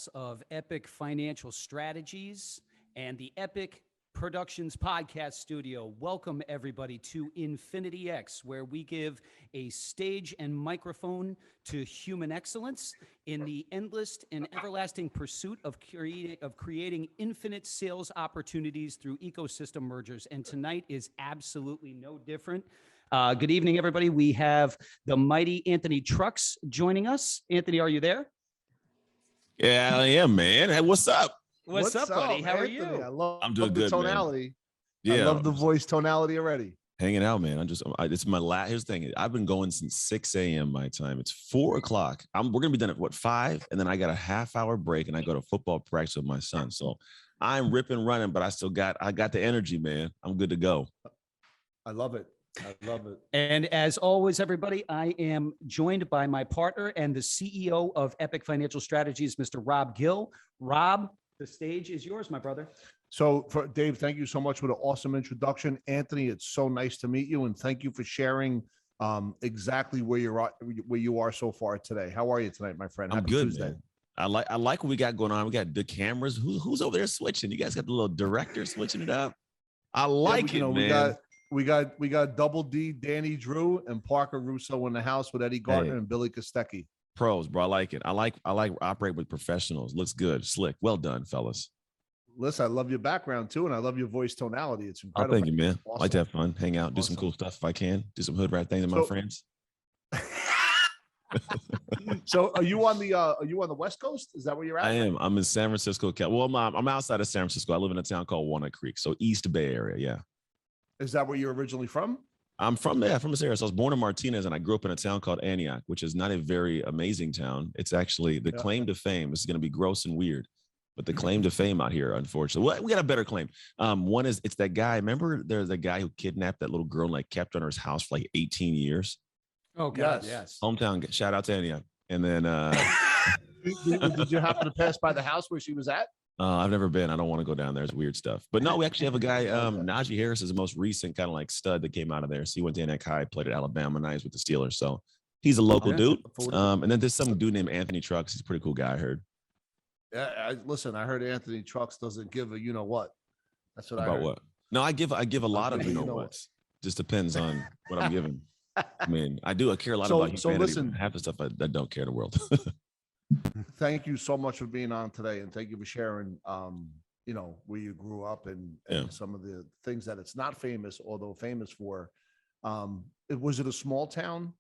halls of Epic Financial Strategies and the Epic Productions podcast studio. Welcome everybody to InfinityX, where we give a stage and microphone to human excellence in the endless and everlasting pursuit of creating infinite sales opportunities through ecosystem mergers. And tonight is absolutely no different. Good evening, everybody. We have the mighty Anthony Trucks joining us. Anthony, are you there? Yeah, I am, man. Hey, what's up? What's up, buddy? How Anthony? are you? I'm doing good, the tonality. Man. Yeah, I love the voice tonality already. Hanging out, man. It's my last. Here's the thing. I've been going since 6 a.m. my time. It's 4 o'clock. We're gonna be done at what, 5, and then I got a half-hour break, and I go to football practice with my son. So I'm ripping, running, but I got the energy, man. I'm good to go. I love it. I love it. And as always, everybody, I am joined by my partner and the CEO of Epic Financial Strategies, Mr. Rob Gill. Rob, the stage is yours, my brother. So, Dave, thank you so much for the awesome introduction. Anthony, it's so nice to meet you, and thank you for sharing exactly where you are so far today. How are you tonight, my friend? I'm good, Tuesday. Man. I like what we got going on. We got the cameras. Who's over there switching? You guys got the little director switching it up. I like it, man. We got Double D, Danny Drew, and Parker Russo in the house with Eddie Gardner and Billy Kostecki. Pros, bro. I like it. I like operate with professionals. Looks good, slick. Well done, fellas. Listen, I love your background too, and I love your voice tonality. It's incredible. Thank you, man. Awesome. I like to have fun, hang out, do some cool stuff if I can, do some hood rat things with my friends. So, are you on the West Coast? Is that where you're at? I am. I'm in San Francisco. Well, I'm outside of San Francisco. I live in a town called Walnut Creek, so East Bay area. Yeah. Is that where you're originally from? I'm from this area. So I was born in Martinez, and I grew up in a town called Antioch, which is not a very amazing town. It's actually the claim to fame. This is going to be gross and weird, but the claim to fame out here, unfortunately, well, we got a better claim. One is it's that guy. Remember, there's a guy who kidnapped that little girl and like kept her in his house for like 18 years. Oh God, yes. Hometown. Shout out to Antioch. And then, did you happen to pass by the house where she was at? I've never been. I don't want to go down there. It's weird stuff. But no, we actually have a guy. Najee Harris is the most recent kind of like stud that came out of there. So he went to Antioch High, played at Alabama, now he's with the Steelers. So he's a local dude. And then there's some dude named Anthony Trucks. He's a pretty cool guy, I heard. Yeah, listen, I heard Anthony Trucks doesn't give a you know what. That's what I heard. About what? No, I give a lot of you know what's. Just depends on what I'm giving. I mean, I care a lot about humanity. So listen, half the stuff I don't care the world. Thank you so much for being on today, and thank you for sharing where you grew up and some of the things that it's not famous, although famous for. Was it a small town,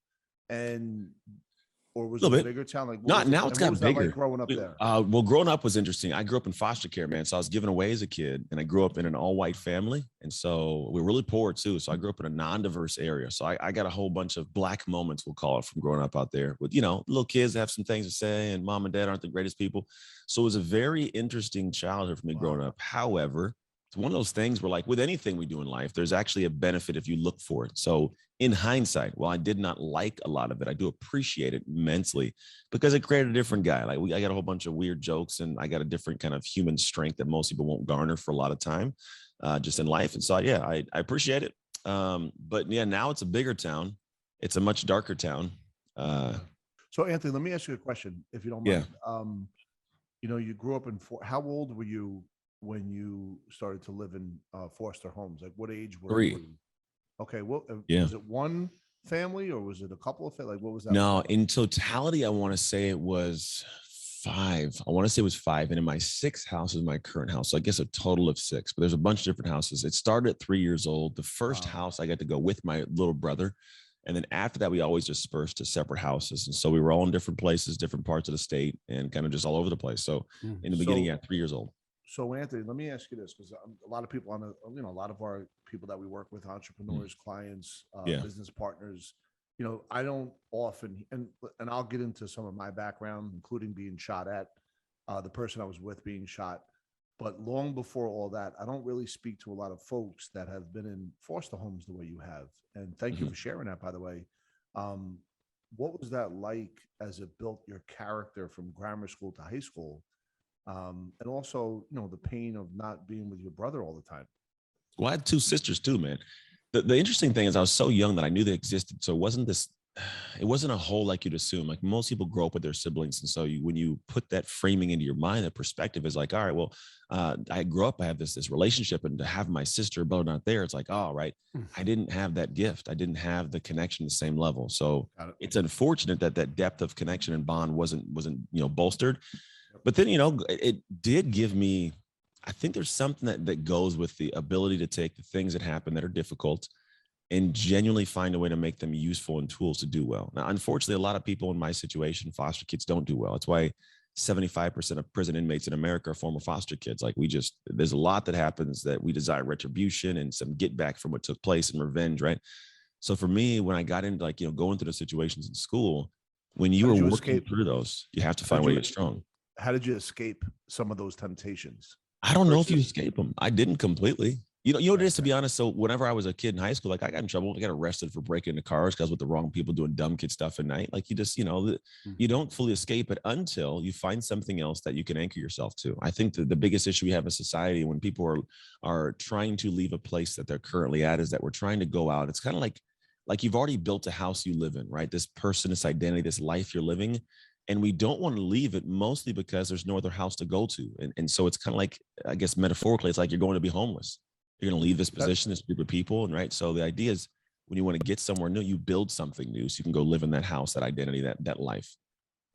or was it a bigger town? Like now it's got bigger. Like growing up there. Well, growing up was interesting. I grew up in foster care, man. So I was given away as a kid, and I grew up in an all-white family, and so we're really poor too. So I grew up in a non-diverse area. So I got a whole bunch of black moments, we'll call it, from growing up out there with little kids that have some things to say, and mom and dad aren't the greatest people. So it was a very interesting childhood for me growing up. However, it's one of those things where, like with anything we do in life, there's actually a benefit if you look for it. So in hindsight, while I did not like a lot of it, I do appreciate it immensely because it created a different guy. Like I got a whole bunch of weird jokes, and I got a different kind of human strength that most people won't garner for a lot of time just in life. And so, I appreciate it. But yeah, now it's a bigger town. It's a much darker town. So Anthony, let me ask you a question, if you don't mind. Yeah. You grew up how old were you when you started to live in foster homes? Like what age were 3. you? Okay, well, was it one family or was it a couple of families? Like what was that? No, in totality, I want to say it was 5. I want to say it was 5. And in my 6th house is my current house. So I guess a total of 6, but there's a bunch of different houses. It started at 3 years old. The first house I got to go with my little brother. And then after that, we always dispersed to separate houses. And so we were all in different places, different parts of the state, and kind of just all over the place. So in the beginning, 3 years old. So Anthony, let me ask you this, because a lot of people a lot of our people that we work with, entrepreneurs, clients, business partners, I don't often, and I'll get into some of my background, including being shot at, the person I was with being shot. But long before all that, I don't really speak to a lot of folks that have been in foster homes the way you have. And thank you for sharing that, by the way. What was that like as it built your character from grammar school to high school? And also, the pain of not being with your brother all the time. Well, I had 2 sisters too, man. The interesting thing is I was so young that I knew they existed. So it wasn't this it wasn't a hole like you'd assume. Like most people grow up with their siblings. And so when you put that framing into your mind, that perspective is like, all right, well, I grew up, I have this relationship, and to have my sister, but not there, it's like, oh, right. I didn't have that gift. I didn't have the connection the same level. So it's unfortunate that that depth of connection and bond wasn't, bolstered. But then, it did give me, I think there's something that goes with the ability to take the things that happen that are difficult and genuinely find a way to make them useful and tools to do well. Now, unfortunately, a lot of people in my situation, foster kids, don't do well. That's why 75% of prison inmates in America are former foster kids. Like there's a lot that happens that we desire retribution and some get back from what took place and revenge, right? So for me, when I got into going through the situations in school, when you were working through those, you have to find a way to get strong. How did you escape some of those temptations? I don't know if you escape them. I didn't completely. You know what it is, to be honest. So whenever I was a kid in high school, like I got in trouble. I got arrested for breaking into cars because I was with the wrong people doing dumb kid stuff at night. Like you just, you don't fully escape it until you find something else that you can anchor yourself to. I think the biggest issue we have in society when people are trying to leave a place that they're currently at is that we're trying to go out. It's kind of like you've already built a house you live in, right? This person, this identity, this life you're living. And we don't want to leave it mostly because there's no other house to go to. And so it's kind of like, I guess, metaphorically, it's like you're going to be homeless. You're going to leave this position, this group of people. And right. So the idea is when you want to get somewhere new, you build something new so you can go live in that house, that identity, that life.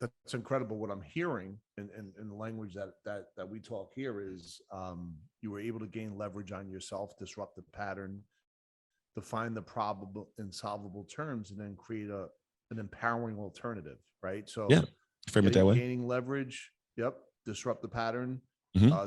That's incredible. What I'm hearing in the language that we talk here is you were able to gain leverage on yourself, disrupt the pattern, define the probable and solvable terms, and then create an empowering alternative, right? So frame it that way. Gaining leverage, disrupt the pattern,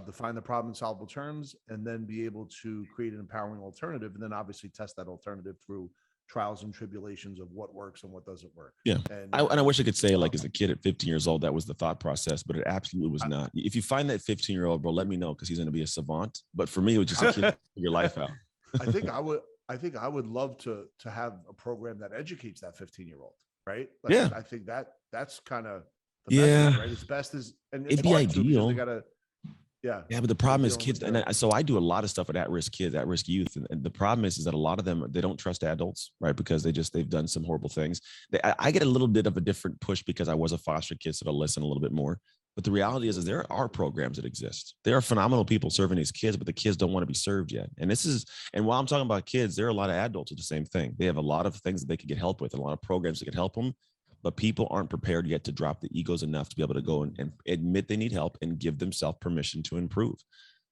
define the problem in solvable terms, and then be able to create an empowering alternative, and then obviously test that alternative through trials and tribulations of what works and what doesn't work. Yeah. And I wish I could say like as a kid at 15 years old, that was the thought process, but it absolutely was not. If you find that 15-year-old, bro, let me know, because he's going to be a savant. But for me, it was just a kid to figure your life out. I think I would love to have a program that educates that 15-year-old, right? Like, I think that's kind of the message, right? As best as, and it'd be ideal. They gotta, but the problem is kids, and so I do a lot of stuff with at-risk kids, at-risk youth, and the problem is that a lot of them, they don't trust adults, right? Because they've done some horrible things. I get a little bit of a different push because I was a foster kid, so to listen a little bit more. But the reality is there are programs that exist. There are phenomenal people serving these kids, but the kids don't want to be served yet. And while I'm talking about kids, there are a lot of adults who do the same thing. They have a lot of things that they could get help with, a lot of programs that could help them, but people aren't prepared yet to drop the egos enough to be able to go and admit they need help and give themselves permission to improve.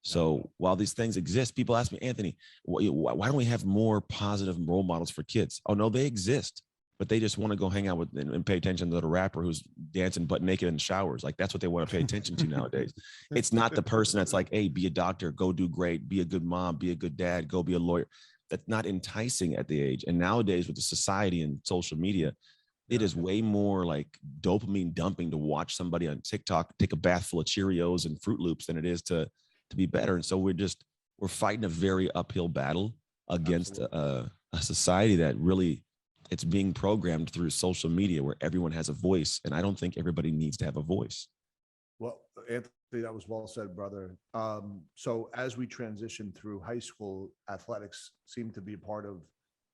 So while these things exist, people ask me, Anthony, why don't we have more positive role models for kids? Oh, no, they exist, but they just want to go hang out with and pay attention to the rapper who's dancing butt naked in the showers. Like that's what they want to pay attention to nowadays. It's not the person that's like, hey, be a doctor, go do great, be a good mom, be a good dad, go be a lawyer. That's not enticing at the age. And nowadays with the society and social media, it is way more like dopamine dumping to watch somebody on TikTok take a bath full of Cheerios and Fruit Loops than it is to be better. And so we're fighting a very uphill battle against a society that really, it's being programmed through social media where everyone has a voice. And I don't think everybody needs to have a voice. Well, Anthony, that was well said, brother. So as we transition through high school, athletics seemed to be a part of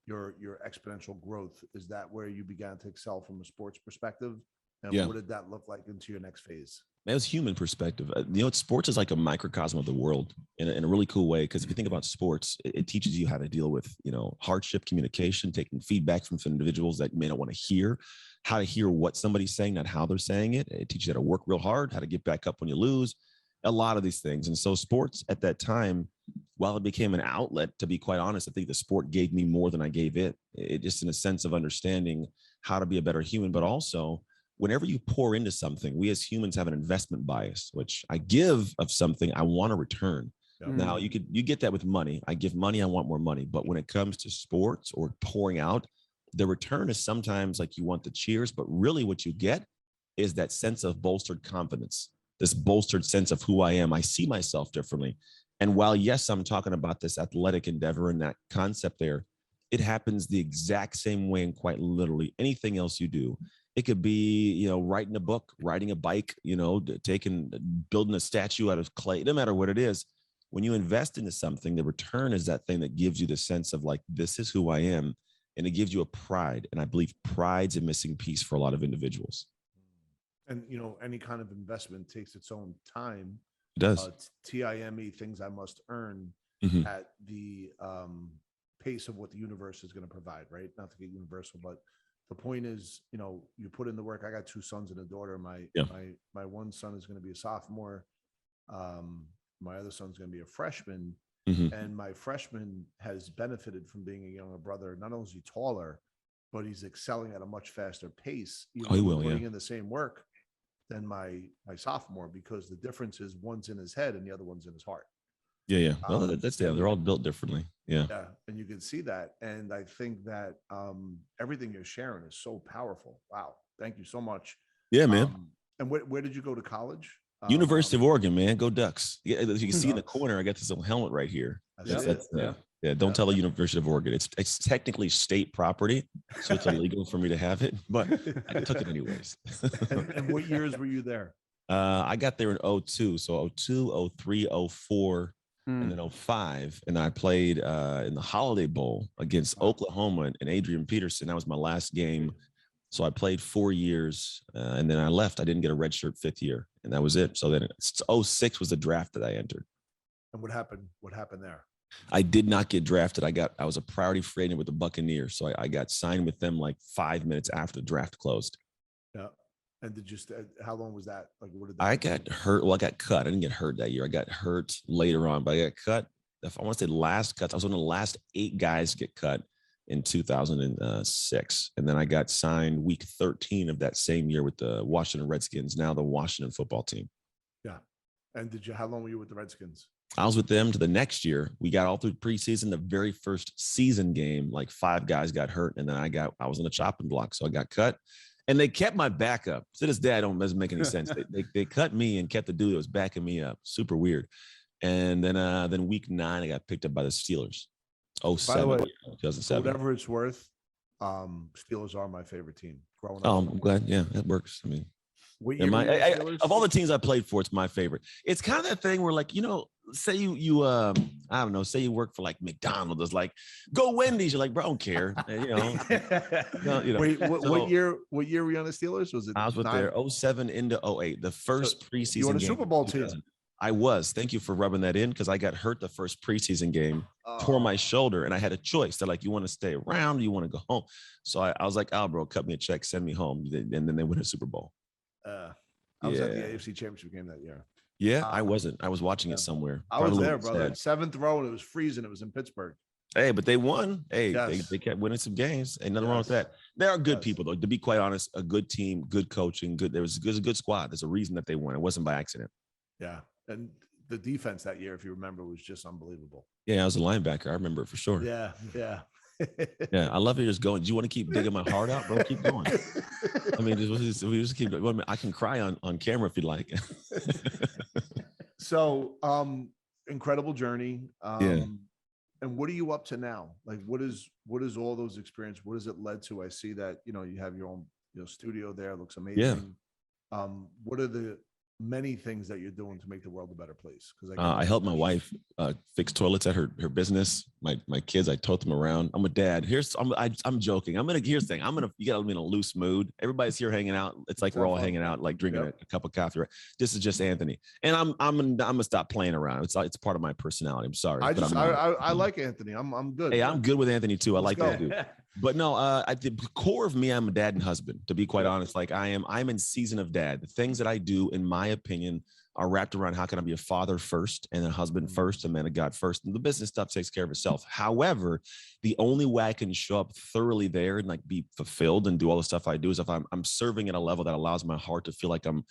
your exponential growth. Is that where you began to excel from a sports perspective? And what did that look like into your next phase? That was human perspective. Sports is like a microcosm of the world in a really cool way. Because if you think about sports, it teaches you how to deal with, hardship, communication, taking feedback from individuals that you may not want to hear, how to hear what somebody's saying, not how they're saying it. It teaches you how to work real hard, how to get back up when you lose, a lot of these things. And so sports at that time, while it became an outlet, to be quite honest, I think the sport gave me more than I gave it. It just in a sense of understanding how to be a better human, but also whenever you pour into something, we as humans have an investment bias, which I give of something, I want to return. Now you get that with money. I give money, I want more money. But when it comes to sports or pouring out, the return is sometimes like you want the cheers, but really what you get is that sense of bolstered confidence, this bolstered sense of who I am. I see myself differently. And while, yes, I'm talking about this athletic endeavor and that concept there, it happens the exact same way and quite literally anything else you do. It could be, writing a book, riding a bike, building a statue out of clay, no matter what it is. When you invest into something, the return is that thing that gives you the sense of like, this is who I am. and it gives you a pride. And I believe pride's a missing piece for a lot of individuals. And, you know, any kind of investment takes its own time. It does. TIME, things I must earn at the pace of what the universe is going to provide, right? Not to get universal, but the point is, you know, you put in the work. I got 2 sons and a daughter. My one son is going to be a sophomore. My other son's going to be a freshman. And my freshman has benefited from being a younger brother. Not only is he taller, but he's excelling at a much faster pace. He will, putting in the same work than my sophomore, because the difference is one's in his head and the other one's in his heart. Yeah. Well, they're all built differently. Yeah. And you can see that. And I think that everything you're sharing is so powerful. Wow. Thank you so much. Yeah, man. And where did you go to college? University of Oregon, man. Go Ducks. Yeah, as you can see in the corner, I got this little helmet right here. Don't tell the University of Oregon. It's technically state property, so it's illegal for me to have it, but I took it anyways. And what years were you there? I got there in 02. So 02, 03, 04, and then 05. And I played in the Holiday Bowl against Oklahoma and Adrian Peterson. That was my last game. So I played 4 years and then I left. I didn't get a redshirt 5th year, and that was it. So then 06 was the draft that I entered. And what happened? What happened there? I did not get drafted. I was a priority free agent with the Buccaneers. So I got signed with them like 5 minutes after the draft closed. Yeah. And how long was that? Like, what did I got hurt? Well, I got cut. I didn't get hurt that year. I got hurt later on, but I got cut. If I want to say last cuts, I was one of the last 8 guys to get cut in 2006. And then I got signed week 13 of that same year with the Washington Redskins, now the Washington football team. Yeah. And how long were you with the Redskins? I was with them to the next year. We got all through preseason. The very first season game, like 5 guys got hurt. And then I was on the chopping block. So I got cut. And they kept my backup. To this day, doesn't make any sense. They cut me and kept the dude that was backing me up. Super weird. And then week 9, I got picked up by the Steelers. 07, by the way, 2007. Whatever it's worth, Steelers are my favorite team growing up. Oh, I'm glad. Yeah, that works. I mean, of all the teams I played for, it's my favorite. It's kind of that thing where, like, you know, say you I don't know, say you work for like McDonald's, it's like, go Wendy's. You're like, bro, I don't care. Wait, what year were you on the Steelers? Was it? I was with there 07 into 08, the first preseason. You won a Super Bowl team. I was. Thank you for rubbing that in, because I got hurt the first preseason game, tore my shoulder, and I had a choice. They're like, you want to stay around or you want to go home? So I was like, oh, bro, cut me a check, send me home. And then they win a Super Bowl. I was at the AFC Championship game that year. Yeah, I wasn't. I was watching it somewhere. I was there, brother. 7th row, and it was freezing. It was in Pittsburgh. Hey, but they won. Hey, yes. they kept winning some games. Ain't nothing wrong with that. They are good people, though. To be quite honest, a good team, good coaching, good. There was a good squad. There's a reason that they won. It wasn't by accident. Yeah, and the defense that year, if you remember, was just unbelievable. Yeah, I was a linebacker. I remember it for sure. Yeah. Yeah, I love it. Just going. Do you want to keep digging my heart out, bro? Keep going. I mean, just keep going. I can cry on camera if you like. So, incredible journey. And what are you up to now? Like, what is all those experience? What has it led to? I see that, you know, you have your own, studio there. It looks amazing. Yeah. What are the many things that you're doing to make the world a better place? Because I helped my wife fix toilets at her business. My kids, I tote them around. I'm a dad. I'm joking. Here's the thing. You gotta be in a loose mood. Everybody's here hanging out. It's like we're all hanging out, like drinking a cup of coffee. Right? This is just Anthony, and I'm gonna stop playing around. It's part of my personality. I'm sorry. I like Anthony. I'm good. Hey, I'm good with Anthony too. I like that dude. But no, at the core of me, I'm a dad and husband, to be quite honest. Like I'm in season of dad. The things that I do, in my opinion, are wrapped around how can I be a father first and a husband first, a man of God first. And the business stuff takes care of itself. However, the only way I can show up thoroughly there and like be fulfilled and do all the stuff I do is if I'm serving at a level that allows my heart to feel like I'm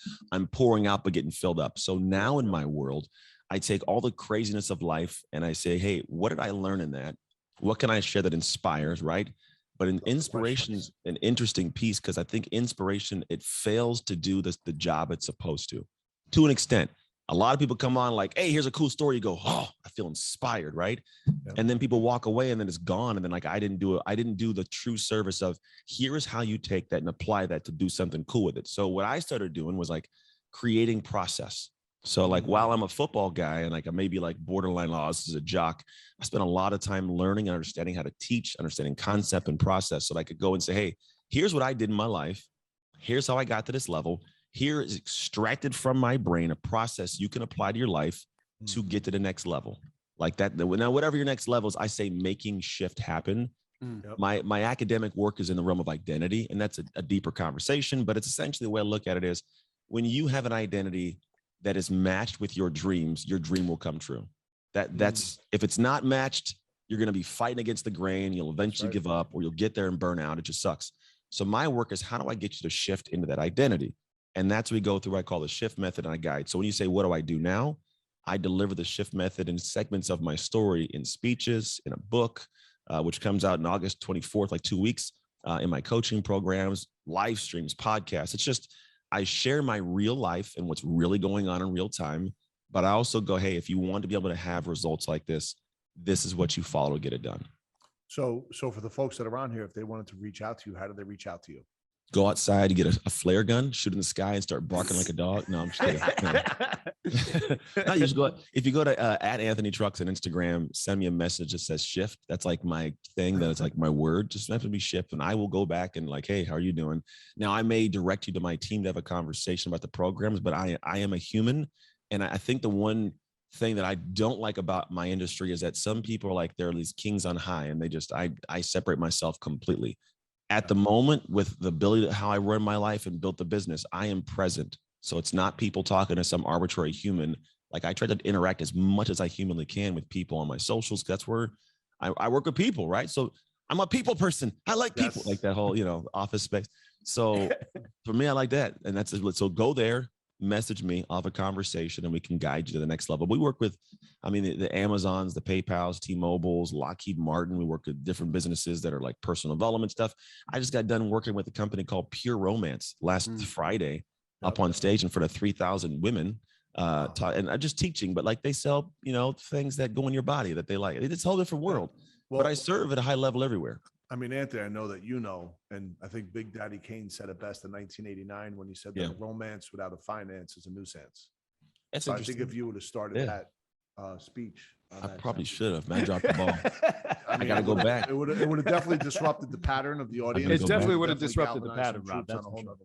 pouring out but getting filled up. So now in my world, I take all the craziness of life and I say, hey, what did I learn in that? What can I share that inspires, right? But inspiration is an interesting piece, because I think inspiration, it fails to do the job it's supposed to an extent. A lot of people come on like, hey, here's a cool story. You go, oh, I feel inspired, right? Yeah. And then people walk away and then it's gone. And then like, I didn't do the true service of here is how you take that and apply that to do something cool with it. So what I started doing was like creating process. So like while I'm a football guy and like I may be like borderline lost as a jock, I spent a lot of time learning and understanding how to teach, understanding concept and process so that I could go and say, hey, here's what I did in my life. Here's how I got to this level. Here is extracted from my brain a process you can apply to your life to get to the next level. Like that. Now, whatever your next level is, I say making shift happen. Yep. My academic work is in the realm of identity, and that's a deeper conversation, but it's essentially the way I look at it is when you have an identity that is matched with your dreams, your dream will come true. That's if it's not matched, you're going to be fighting against the grain. You'll eventually give up or you'll get there and burn out. It just sucks. So my work is how do I get you to shift into that identity? And that's what we go through. I call the shift method and a guide. So when you say, what do I do now? I deliver the shift method in segments of my story in speeches, in a book, which comes out in August 24th, like 2 weeks, in my coaching programs, live streams, podcasts. It's just, I share my real life and what's really going on in real time. But I also go, hey, if you want to be able to have results like this, this is what you follow to get it done. So for the folks that are on here, if they wanted to reach out to you, how do they reach out to you? Go outside, you get a flare gun, shoot in the sky and start barking like a dog. No, I'm just kidding. No, you just go, if you go to at Anthony Trucks on Instagram, send me a message that says shift. That's like my thing. That's like my word. Just have to be shift. And I will go back and like, hey, how are you doing? Now I may direct you to my team to have a conversation about the programs, but I am a human. And I think the one thing that I don't like about my industry is that some people are like, they're these kings on high and they just, I separate myself completely. At the moment, with the ability to how I run my life and built the business, I am present. So it's not people talking to some arbitrary human. Like I try to interact as much as I humanly can with people on my socials. That's where I work with people, right? So I'm a people person. I like people, like that whole, office space. So for me, I like that. And that's it. So go there, message me, I'll have a conversation and we can guide you to the next level. We work with, the Amazons, the PayPals, T-Mobiles, Lockheed Martin. We work with different businesses that are like personal development stuff. I just got done working with a company called Pure Romance last Friday up on stage in front of 3,000 women. And I'm just teaching, but like they sell, things that go in your body that they like. It's a whole different world, but I serve at a high level everywhere. Anthony, I know that and I think Big Daddy Kane said it best in 1989 when he said that romance without a finance is a nuisance. That's so I think if you would have started that speech, I probably should have. Man, dropped the ball. I got to go back. It would have definitely disrupted the pattern of the audience. It definitely would have disrupted the pattern, Rob.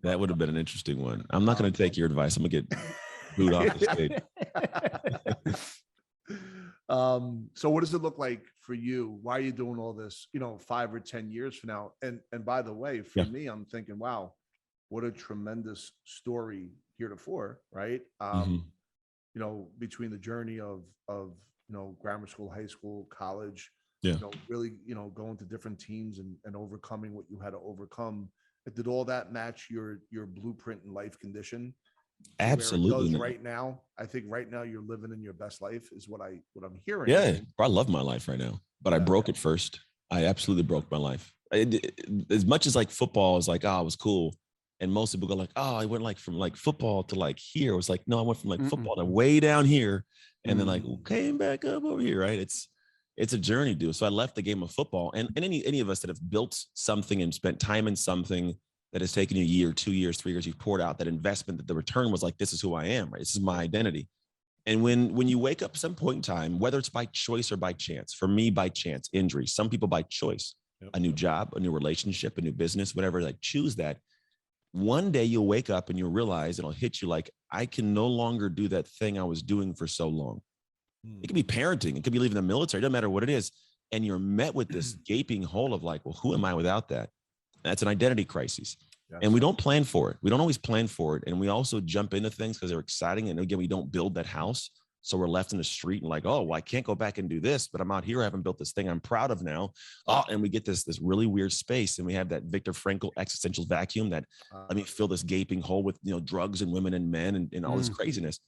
That would have been an interesting one. I'm not going to take your advice. I'm going to get booed off the stage. So what does it look like for you? Why are you doing all this, 5 or 10 years from now? And by the way, for me, I'm thinking, wow, what a tremendous story heretofore, right? Between the journey of grammar school, high school, college, really, going to different teams and overcoming what you had to overcome. Did all that match your blueprint and life condition? Absolutely. Right now, I think right now you're living in your best life is what I'm hearing. Yeah, I love my life right now, but I broke it first. I absolutely broke my life. As much as like football is like, it was cool. And most people go like, I went like from like football to like here. It was like, no, I went from like football to way down here. And then like came back up over here. Right. It's a journey, dude. So I left the game of football and any of us that have built something and spent time in something that has taken you a year, 2 years, 3 years, you've poured out that investment, that the return was like, this is who I am, right? This is my identity. And when you wake up at some point in time, whether it's by choice or by chance, for me, by chance, injury, some people by choice, a new job, a new relationship, a new business, whatever, like choose that. One day you'll wake up and you'll realize it'll hit you like, I can no longer do that thing I was doing for so long. It could be parenting. It could be leaving the military. It doesn't matter what it is. And you're met with this gaping hole of like, well, who am I without that? That's an identity crisis. Yes. And we don't plan for it. We don't always plan for it. And we also jump into things because they're exciting. And again, we don't build that house. So we're left in the street and like, I can't go back and do this, but I'm out here. I haven't built this thing I'm proud of now. And we get this really weird space. And we have that Viktor Frankl existential vacuum that let me fill this gaping hole with, drugs and women and men and all this craziness.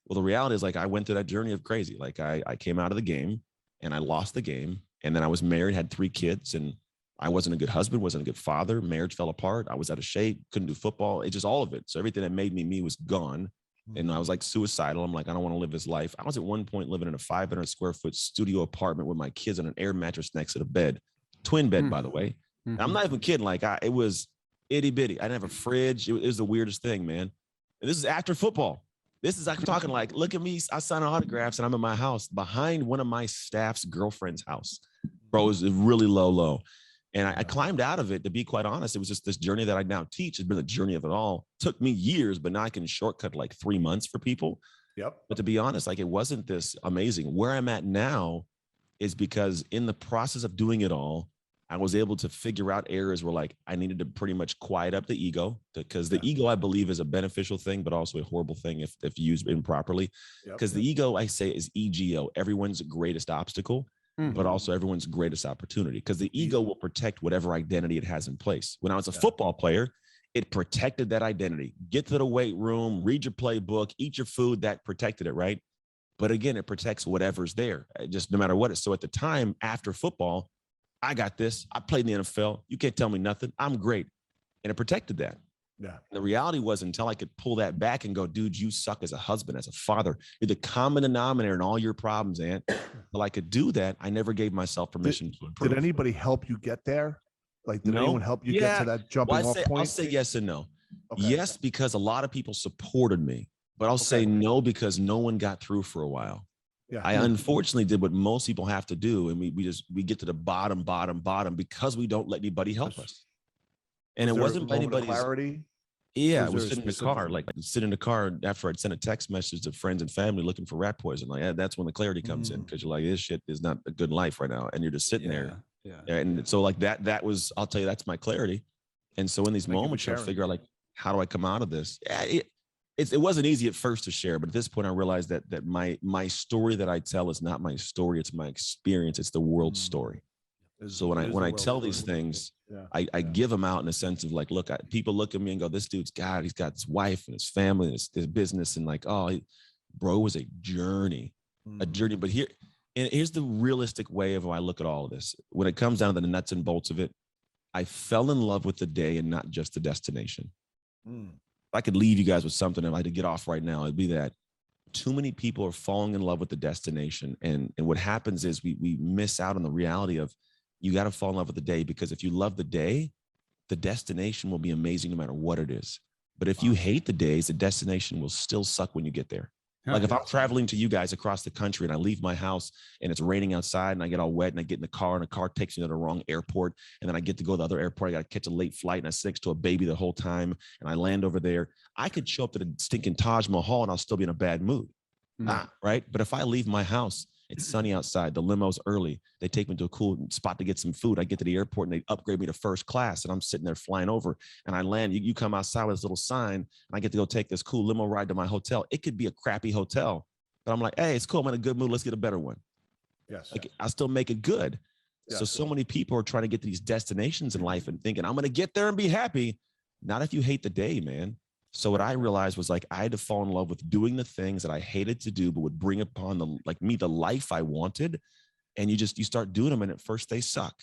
Well, the reality is like, I went through that journey of crazy. Like I came out of the game and I lost the game. And then I was married, had 3 kids, and I wasn't a good husband, wasn't a good father. Marriage fell apart. I was out of shape, couldn't do football. It just all of it. So everything that made me was gone. And I was like suicidal. I'm like, I don't want to live this life. I was at one point living in a 500 square foot studio apartment with my kids on an air mattress next to the bed, twin bed, by the way. I'm not even kidding. Like it was itty bitty. I didn't have a fridge. It was the weirdest thing, man. And this is after football. This is, I'm talking like, look at me. I sign autographs and I'm in my house behind one of my staff's girlfriend's house. Bro, it was really low. And I climbed out of it, to be quite honest. It was just this journey that I now teach. It's been the journey of it all. Took me years, but now I can shortcut like 3 months for people. Yep. But to be honest, like, it wasn't this amazing. Where I'm at now is because in the process of doing it all, I was able to figure out areas where like I needed to pretty much quiet up the ego, because the ego, I believe, is a beneficial thing, but also a horrible thing if used improperly. Because the ego, I say, is EGO, everyone's greatest obstacle, but also everyone's greatest opportunity. Because the ego will protect whatever identity it has in place. When I was a football player, it protected that identity. Get to the weight room, read your playbook, eat your food, that protected it, right? But again, it protects whatever's there, just no matter what it is. So at the time after football, I got this. I played in the NFL. You can't tell me nothing. I'm great. And it protected that. Yeah. The reality was, until I could pull that back and go, dude, you suck as a husband, as a father. You're the common denominator in all your problems, Ant. Well, I could do that. I never gave myself permission to improve. Did anybody help you get there? Like, did anyone help you get to that jumping off point? I'll say yes and no. Okay. Yes, because a lot of people supported me, but I'll say no, because no one got through for a while. Yeah. I unfortunately did what most people have to do. And we get to the bottom because we don't let anybody help us. And it wasn't by anybody's clarity. Yeah, I was sitting in the car, like sitting in the car after I'd sent a text message to friends and family looking for rat poison. Like, that's when the clarity comes in, because you're like, this shit is not a good life right now. And you're just sitting there. Yeah. And so like that was, I'll tell you, that's my clarity. And so in these moments, I figure out, like, how do I come out of this? Yeah, it wasn't easy at first to share, but at this point I realized that my story that I tell is not my story. It's my experience. It's the world's story. So when I tell these things, I give them out in a sense of like, look, people look at me and go, this dude's he's got his wife and his family and his business. And like, bro, it was a journey. But here's the realistic way of how I look at all of this. When it comes down to the nuts and bolts of it, I fell in love with the day and not just the destination. If I could leave you guys with something, if I had to get off right now, it'd be that too many people are falling in love with the destination. And what happens is we miss out on the reality of, you got to fall in love with the day, because if you love the day, the destination will be amazing no matter what it is. But if you hate the days, the destination will still suck when you get there. Like if I'm traveling to you guys across the country and I leave my house and it's raining outside and I get all wet and I get in the car and the car takes me to the wrong airport, and then I get to go to the other airport, I got to catch a late flight and I sit next to a baby the whole time and I land over there, I could show up to the stinking Taj Mahal and I'll still be in a bad mood. Right? But if I leave my house, it's sunny outside, the limo's early, they take me to a cool spot to get some food, I get to the airport and they upgrade me to first class and I'm sitting there flying over and I land, you come outside with this little sign and I get to go take this cool limo ride to my hotel. It could be a crappy hotel, but I'm like, hey, it's cool, I'm in a good mood, let's get a better one. Yes. Like, I still make it good. Yeah. So many people are trying to get to these destinations in life and thinking, I'm going to get there and be happy. Not if you hate the day, man. So what I realized was, like, I had to fall in love with doing the things that I hated to do, but would bring upon the life I wanted. And you start doing them. And at first they suck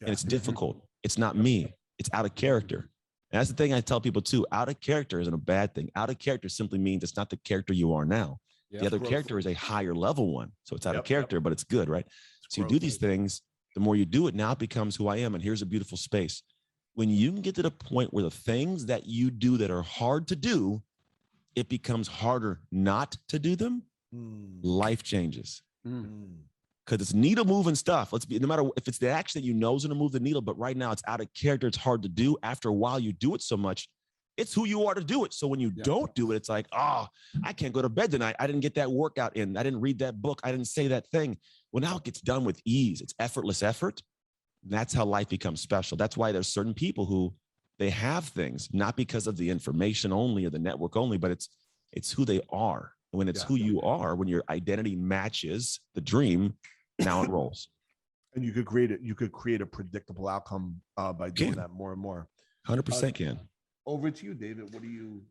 and it's difficult. It's not me. It's out of character. And that's the thing I tell people too. Out of character isn't a bad thing. Out of character simply means it's not the character you are now. The other character is a higher level one. So it's out of character, but it's good, right? So you do these things, the more you do it, now it becomes who I am. And here's a beautiful space. When you can get to the point where the things that you do that are hard to do, it becomes harder not to do them, life changes. Because it's needle moving stuff. No matter if it's the action that you know is going to move the needle, but right now it's out of character, it's hard to do. After a while, you do it so much, it's who you are to do it. So when you don't do it, it's like, I can't go to bed tonight. I didn't get that workout in. I didn't read that book. I didn't say that thing. Well, now it gets done with ease. It's effortless effort. That's how life becomes special. That's why there's certain people who they have things, not because of the information only or the network only, but it's who they are. When it's who you are, when your identity matches the dream, now it rolls. And you could create a predictable outcome by doing that more and more. 100% can. Over to you, David. What are you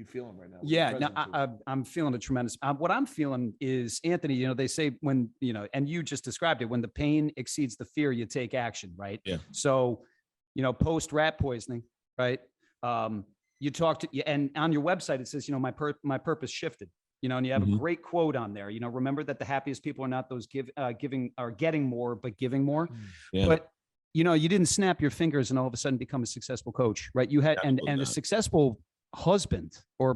feeling right now? Yeah, no, I'm feeling a tremendous. What I'm feeling is, Anthony, they say when, and you just described it, when the pain exceeds the fear, you take action, right? Yeah. So, post rat poisoning, right? You talked to, and on your website, it says, my purpose shifted, and you have a great quote on there, remember that the happiest people are not those getting more, but giving more. Yeah. But you didn't snap your fingers and all of a sudden become a successful coach, right? You had, and a successful husband or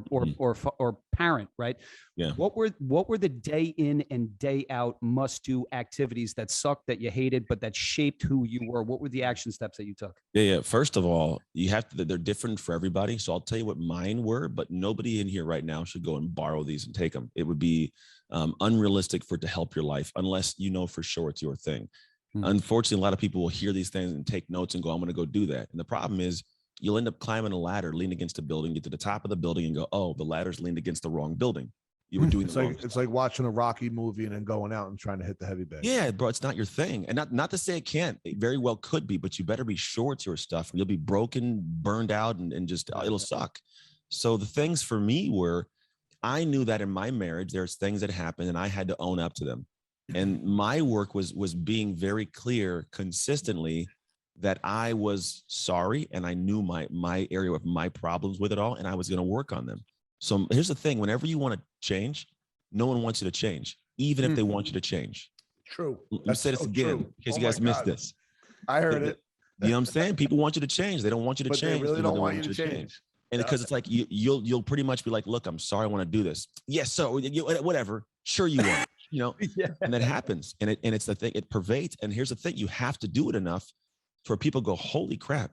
parent, right? Yeah. What were the day in and day out must do activities that sucked, that you hated, but that shaped who you were? What were the action steps that you took? Yeah. First of all, you have to, they're different for everybody. So I'll tell you what mine were, but nobody in here right now should go and borrow these and take them. It would be unrealistic for it to help your life unless you know for sure it's your thing. Unfortunately, a lot of people will hear these things and take notes and go, I'm going to go do that. And the problem is you'll end up climbing a ladder, lean against a building, get to the top of the building and go, oh, the ladder's leaned against the wrong building. You were doing it's like watching a Rocky movie and then going out and trying to hit the heavy bag. Yeah, bro, it's not your thing. And not to say it can't. It very well could be, but you better be sure it's your stuff. You'll be broken, burned out, and just it'll suck. So the things for me were, I knew that in my marriage, there's things that happened and I had to own up to them. And my work was being very clear consistently that I was sorry and I knew my area of my problems with it all, and I was going to work on them. So here's the thing: whenever you want to change, no one wants you to change, even if they want you to change. True. Let me say this again, in case you guys missed this. I heard it. You know what I'm saying? People want you to change. They don't want you to change. They really don't want you to change. And because it's like you'll pretty much be like, look, I'm sorry, I want to do this. Yes, so whatever. Sure, you want. You know, and that happens, and it's the thing. It pervades. And here's the thing: you have to do it enough for people to go, holy crap,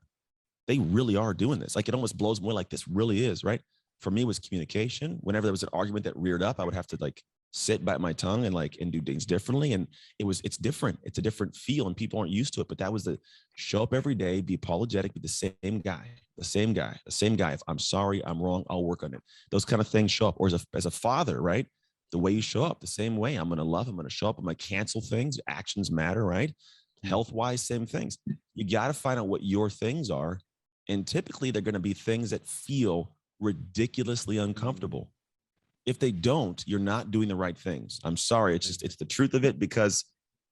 they really are doing this. Like, it almost blows more like this really is, right? For me, it was communication. Whenever there was an argument that reared up, I would have to like sit, bite my tongue and do things differently. And it's different. It's a different feel and people aren't used to it. But that was the show up every day, be apologetic, be the same guy. If I'm sorry, I'm wrong, I'll work on it. Those kind of things show up. Or as a father, right? The way you show up, the same way. I'm going to love, I'm going to show up, I'm going to cancel things. Actions matter, right? Health-wise, same things. You got to find out what your things are. And typically they're going to be things that feel ridiculously uncomfortable. If they don't, you're not doing the right things. I'm sorry. It's the truth of it, because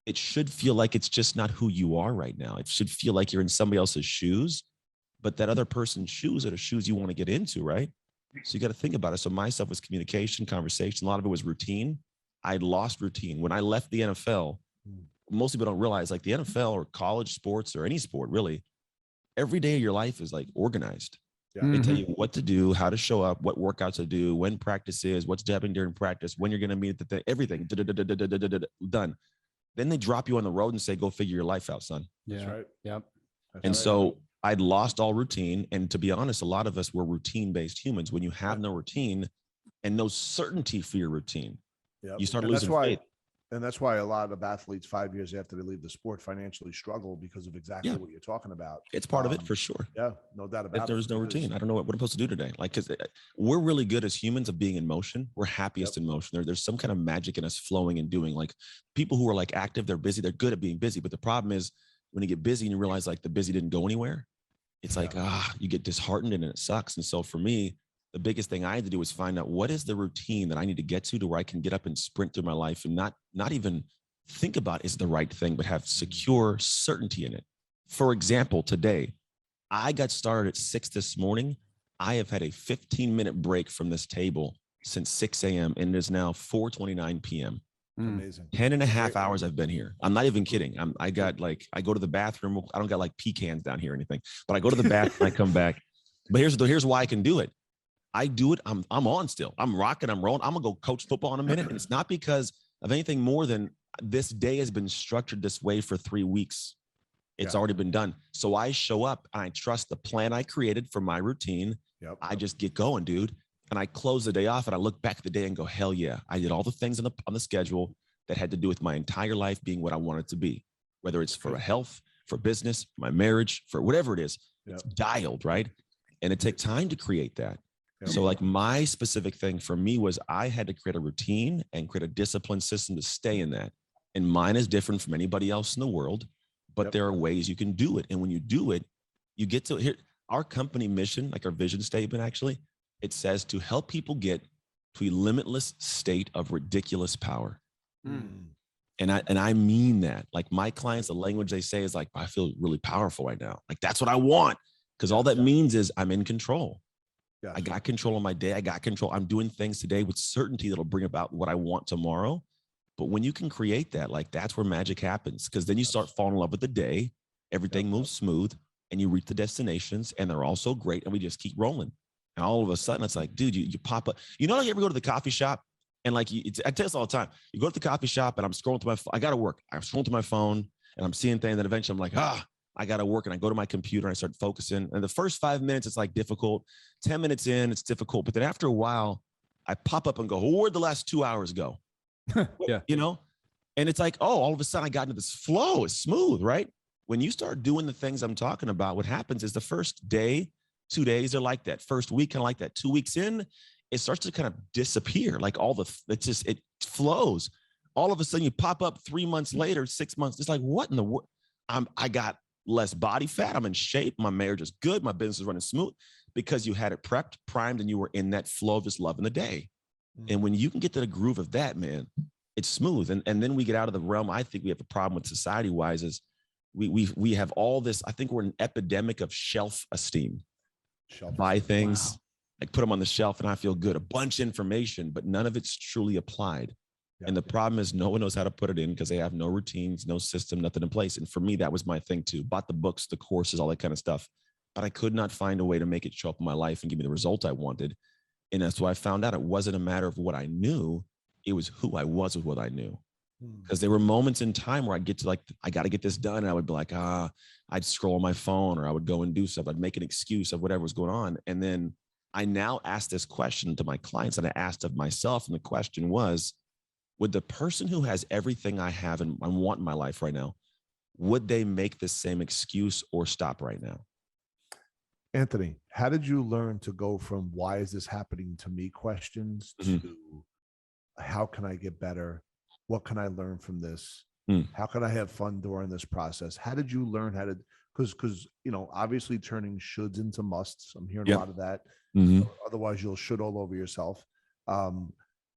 it should feel like it's just not who you are right now. It should feel like you're in somebody else's shoes, but that other person's shoes are the shoes you want to get into, right? So you got to think about it. So my stuff was communication, conversation. A lot of it was routine. I'd lost routine. When I left the NFL, most people don't realize, like, the NFL or college sports or any sport really, every day of your life is like organized. Yeah. They tell you what to do, how to show up, what workouts to do, when practice is, what's happening during practice, when you're going to meet the thing, everything done. Then they drop you on the road and say, go figure your life out, son. Yeah. That's right. Yep. And so I'd lost all routine. And to be honest, a lot of us were routine-based humans. When you have no routine and no certainty for your routine, you start losing faith. And that's why a lot of athletes 5 years after they leave the sport financially struggle, because of exactly what you're talking about. It's part of it for sure. Yeah, no doubt about it. If there's no routine, I don't know what I'm supposed to do today. Like, because we're really good as humans of being in motion. We're happiest in motion. There's some kind of magic in us flowing and doing. Like, people who are like active, they're busy, they're good at being busy. But the problem is when you get busy and you realize like the busy didn't go anywhere, it's like, you get disheartened and it sucks. And so for me, the biggest thing I had to do was find out what is the routine that I need to get to where I can get up and sprint through my life and not even think about is the right thing, but have secure certainty in it. For example, today, I got started at 6 this morning. I have had a 15-minute break from this table since 6 a.m. and it is now 4:29 p.m. Amazing. 10 and a half hours I've been here. I'm not even kidding. I go to the bathroom. I don't got like pecans down here or anything, but I go to the bathroom and I come back. But here's why I can do it. I do it. I'm on still. I'm rocking. I'm rolling. I'm gonna go coach football in a minute. And it's not because of anything more than this day has been structured this way for 3 weeks. It's already been done. So I show up and I trust the plan I created for my routine. I just get going, dude. And I close the day off and I look back at the day and go, hell yeah, I did all the things on the schedule that had to do with my entire life being what I wanted to be, whether it's for health, for business, my marriage, for whatever it is. It's dialed, right? And it takes time to create that. So like my specific thing for me was I had to create a routine and create a discipline system to stay in that. And mine is different from anybody else in the world, but there are ways you can do it. And when you do it, you get to here. Our company mission, like our vision statement, actually, it says to help people get to a limitless state of ridiculous power. And I mean that. Like my clients, the language they say is like, I feel really powerful right now. Like that's what I want. Because all that means is I'm in control. I got control of my day. I got control. I'm doing things today with certainty that'll bring about what I want tomorrow. But when you can create that, like that's where magic happens. Because then you start falling in love with the day. Everything moves smooth and you reach the destinations and they're all so great. And we just keep rolling. And all of a sudden it's like, dude, you pop up. You know, like you ever go to the coffee shop and like, I tell this all the time, you go to the coffee shop and I'm scrolling through I got to work. I'm scrolling through my phone and I'm seeing things. And eventually I'm like, I got to work. And I go to my computer and I start focusing. And the first 5 minutes, it's like difficult. 10 minutes in, it's difficult. But then after a while, I pop up and go, where'd the last 2 hours go? Yeah. You know? And it's like, oh, all of a sudden I got into this flow. It's smooth, right? When you start doing the things I'm talking about, what happens is the first day, 2 days are like that. First week, kind of like that. 2 weeks in, it starts to kind of disappear. Like it flows. All of a sudden you pop up 3 months later, 6 months. It's like, what in the world? I got less body fat. I'm in shape. My marriage is good. My business is running smooth because you had it prepped, primed, and you were in that flow of just loving the day. And when you can get to the groove of that, man, it's smooth. And then we get out of the realm. I think we have a problem with society wise is we have all this. I think we're in an epidemic of shelf esteem. Buy things, like put them on the shelf and I feel good. A bunch of information, but none of it's truly applied. Yeah. And the problem is no one knows how to put it in because they have no routines, no system, nothing in place. And for me, that was my thing too. Bought the books, the courses, all that kind of stuff. But I could not find a way to make it show up in my life and give me the result I wanted. And that's why I found out it wasn't a matter of what I knew. It was who I was with what I knew. Because there were moments in time where I'd get to like, I got to get this done. And I would be like, I'd scroll on my phone or I would go and do stuff. I'd make an excuse of whatever was going on. And then I now ask this question to my clients and I asked of myself. And the question was, would the person who has everything I have and I want in my life right now, would they make the same excuse or stop right now? Anthony, how did you learn to go from why is this happening to me questions to how can I get better? What can I learn from this? How can I have fun during this process? How did you learn how to, because, you know, obviously turning shoulds into musts. I'm hearing a lot of that. Otherwise you'll should all over yourself.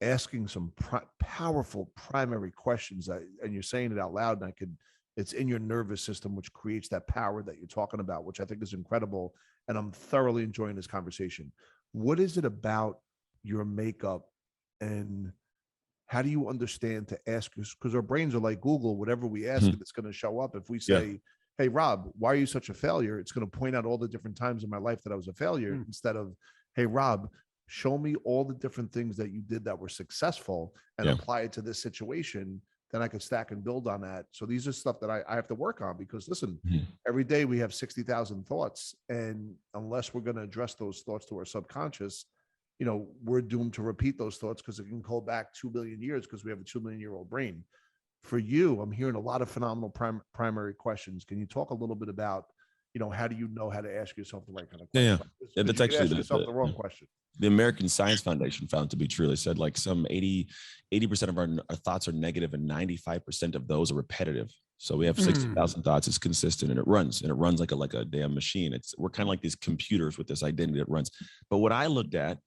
Asking some powerful primary questions and you're saying it out loud and it's in your nervous system, which creates that power that you're talking about, which I think is incredible. And I'm thoroughly enjoying this conversation. What is it about your makeup and how do you understand to ask? Because our brains are like Google, whatever we ask it, it's going to show up. If we say, hey, Rob, why are you such a failure? It's going to point out all the different times in my life that I was a failure instead of, hey, Rob, show me all the different things that you did that were successful and apply it to this situation. Then I could stack and build on that. So these are stuff that I have to work on because listen, every day we have 60,000 thoughts. And unless we're going to address those thoughts to our subconscious, you know, we're doomed to repeat those thoughts because it can go back 2 billion years because we have a 2 million year old brain. For you, I'm hearing a lot of phenomenal primary questions. Can you talk a little bit about, you know how to ask yourself the right kind of question? Yeah, that's actually the wrong question. The American Science Foundation found to be true. They said like some 80% of our thoughts are negative and 95% of those are repetitive. So we have 60,000 thoughts. It's consistent and it runs like a damn machine. We're kind of like these computers with this identity that runs. But what I looked at,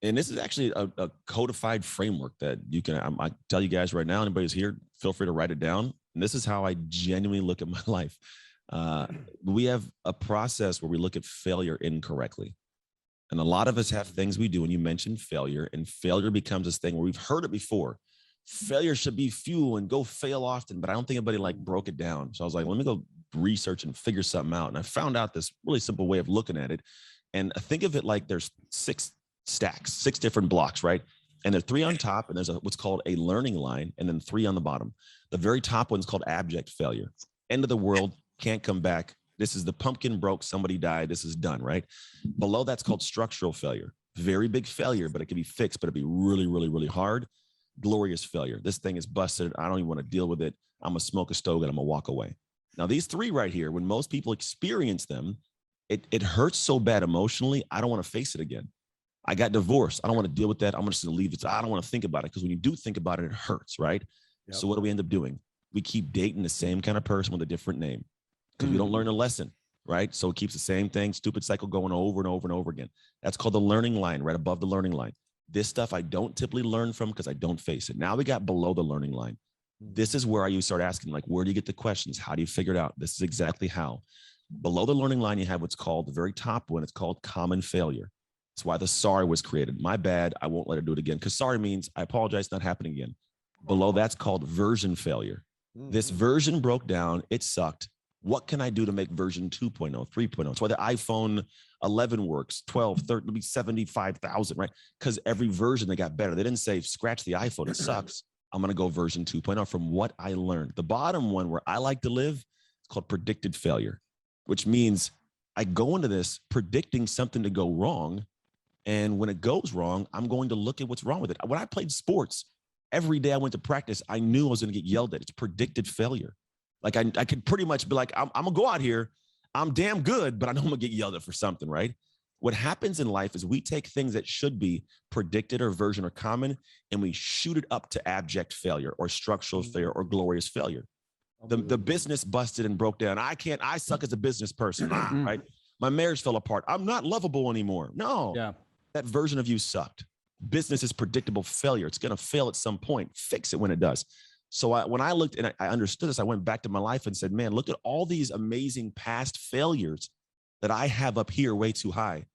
and this is actually a codified framework that you can, I tell you guys right now, anybody who's here, feel free to write it down. And this is how I genuinely look at my life. We have a process where we look at failure incorrectly. And a lot of us have things we do, and you mentioned failure, and failure becomes this thing where we've heard it before. Failure should be fuel and go fail often, but I don't think anybody like broke it down. So I was like, let me go research and figure something out. And I found out this really simple way of looking at it. And think of it like there's 6 stacks, 6 different blocks, right? And there's 3 on top, and there's what's called a learning line, and then 3 on the bottom. The very top one's called abject failure. End of the world, can't come back. This is the pumpkin broke, somebody died, this is done, right? Below that's called structural failure. Very big failure, but it can be fixed, but it'd be really, really, really hard. Glorious failure. This thing is busted. I don't even want to deal with it. I'm gonna smoke a stove and I'm gonna walk away. Now, these 3 right here, when most people experience them, it hurts so bad emotionally, I don't want to face it again. I got divorced. I don't want to deal with that. I'm just gonna leave it. I don't want to think about it because when you do think about it, it hurts, right? Yep. So what do we end up doing? We keep dating the same kind of person with a different name. Because we don't learn a lesson, right? So it keeps the same thing, stupid cycle going over and over and over again. That's called the learning line, right above the learning line. This stuff I don't typically learn from because I don't face it. Now we got below the learning line. This is where you start asking, like, where do you get the questions? How do you figure it out? This is exactly how. Below the learning line, you have what's called the very top one. It's called common failure. That's why the sorry was created. My bad. I won't let her do it again. Because sorry means I apologize, not happening again. Below that's called version failure. This version broke down. It sucked. What can I do to make version 2.0, 3.0? It's why the iPhone 11 works, 12, 13, it'll be 75,000, right? Because every version they got better. They didn't say, scratch the iPhone, it sucks. I'm going to go version 2.0 from what I learned. The bottom one where I like to live, it's called predicted failure, which means I go into this predicting something to go wrong. And when it goes wrong, I'm going to look at what's wrong with it. When I played sports, every day I went to practice, I knew I was going to get yelled at. It's predicted failure. Like I could pretty much be like, I'm going to go out here. I'm damn good, but I know I'm going to get yelled at for something, right? What happens in life is we take things that should be predicted or version or common, and we shoot it up to abject failure or structural failure or glorious failure. The business busted and broke down. I suck as a business person, right? My marriage fell apart. I'm not lovable anymore. No, that version of you sucked. Business is predictable failure. It's going to fail at some point. Fix it when it does. So when I looked and I understood this, I went back to my life and said, man, look at all these amazing past failures that I have up here way too high.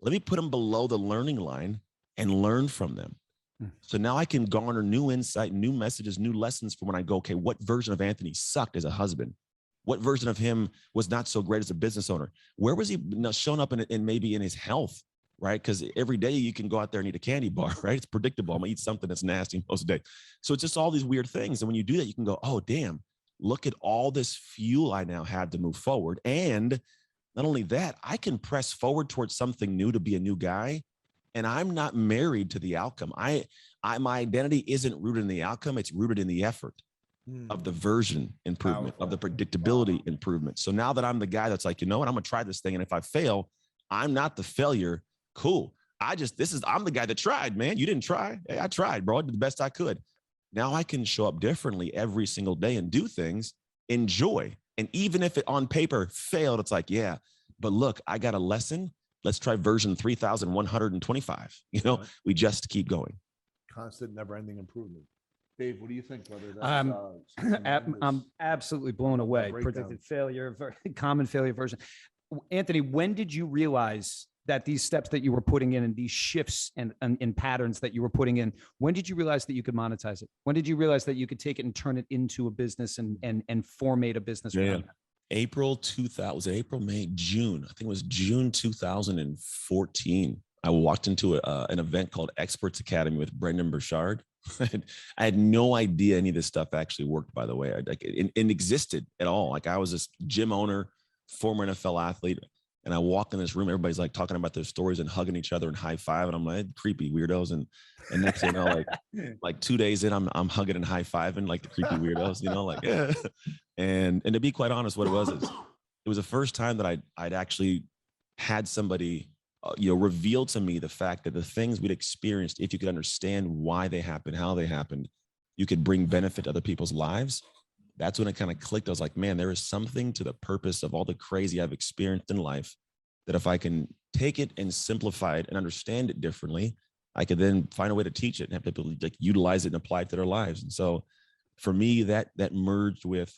Let me put them below the learning line and learn from them. So now I can garner new insight, new messages, new lessons from when I go, okay, what version of Anthony sucked as a husband? What version of him was not so great as a business owner? Where was he showing up in maybe in his health, right? Because every day you can go out there and eat a candy bar, right? It's predictable. I'm gonna eat something that's nasty most of the day. So it's just all these weird things. And when you do that, you can go, oh, damn, look at all this fuel I now have to move forward. And not only that, I can press forward towards something new to be a new guy. And I'm not married to the outcome. My identity isn't rooted in the outcome. It's rooted in the effort of the version improvement, of the predictability improvement. So now that I'm the guy that's like, you know what, I'm gonna try this thing. And if I fail, I'm not the failure. Cool. I'm the guy that tried, man. You didn't try. Hey, I tried, bro. I did the best I could. Now I can show up differently every single day and do things, enjoy. And even if it on paper failed, it's like, yeah, but look, I got a lesson. Let's try version 3,125. You know, we just keep going. Constant, never-ending improvement. Dave, what do you think, brother? I'm absolutely blown away. Predicted failure, common failure version. Anthony, when did you realize that these steps that you were putting in and these shifts and in patterns that you were putting in, when did you realize that you could monetize it? When did you realize that you could take it and turn it into a business and formate a business? Yeah. April 2000, April, May, June. I think it was June 2014. I walked into an event called Experts Academy with Brendan Burchard. I had no idea any of this stuff actually worked, by the way. It existed at all. Like I was this gym owner, former NFL athlete. And I walk in this room, everybody's like talking about their stories and hugging each other and high five. And I'm like, creepy weirdos. And next thing you know, like 2 days in, I'm hugging and high fiving like the creepy weirdos, you know, like, yeah. And to be quite honest, what it was the first time that I'd actually had somebody, reveal to me the fact that the things we'd experienced, if you could understand why they happened, how they happened, you could bring benefit to other people's lives. That's when it kind of clicked. I was like, man, there is something to the purpose of all the crazy I've experienced in life that if I can take it and simplify it and understand it differently, I could then find a way to teach it and have people like utilize it and apply it to their lives. And so for me, that merged with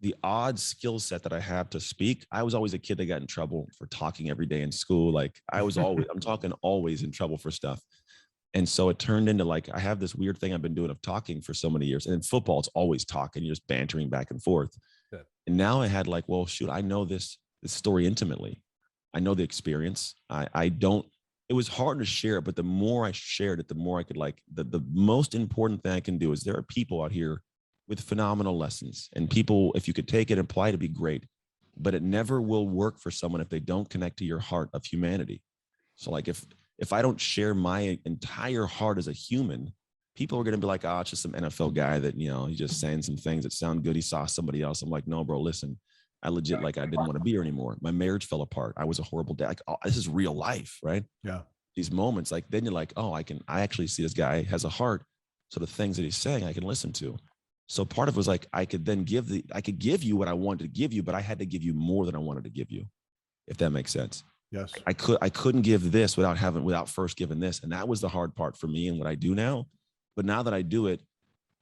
the odd skill set that I have to speak. I was always a kid that got in trouble for talking every day in school. Like I'm talking always in trouble for stuff. And so it turned into like, I have this weird thing I've been doing of talking for so many years. And in football, it's always talking, you're just bantering back and forth. Yeah. And now I had like, well, shoot, I know this story intimately. I know the experience. It was hard to share it, but the more I shared it, the more I could the most important thing I can do is there are people out here with phenomenal lessons, and people, if you could take it and apply it, it'd be great, but it never will work for someone if they don't connect to your heart of humanity. So like, if I don't share my entire heart as a human, people are going to be like, oh, it's just some NFL guy that, he's just saying some things that sound good. He saw somebody else. I'm like, no, bro, listen, I legit, I didn't want to be here anymore. My marriage fell apart. I was a horrible dad. Like, oh, this is real life, right? Yeah. These moments, then you're like, oh, I actually see this guy has a heart. So the things that he's saying, I can listen to. So part of it was like, I could give you what I wanted to give you, but I had to give you more than I wanted to give you, if that makes sense. Yes. I couldn't give this without first giving this. And that was the hard part for me and what I do now. But now that I do it,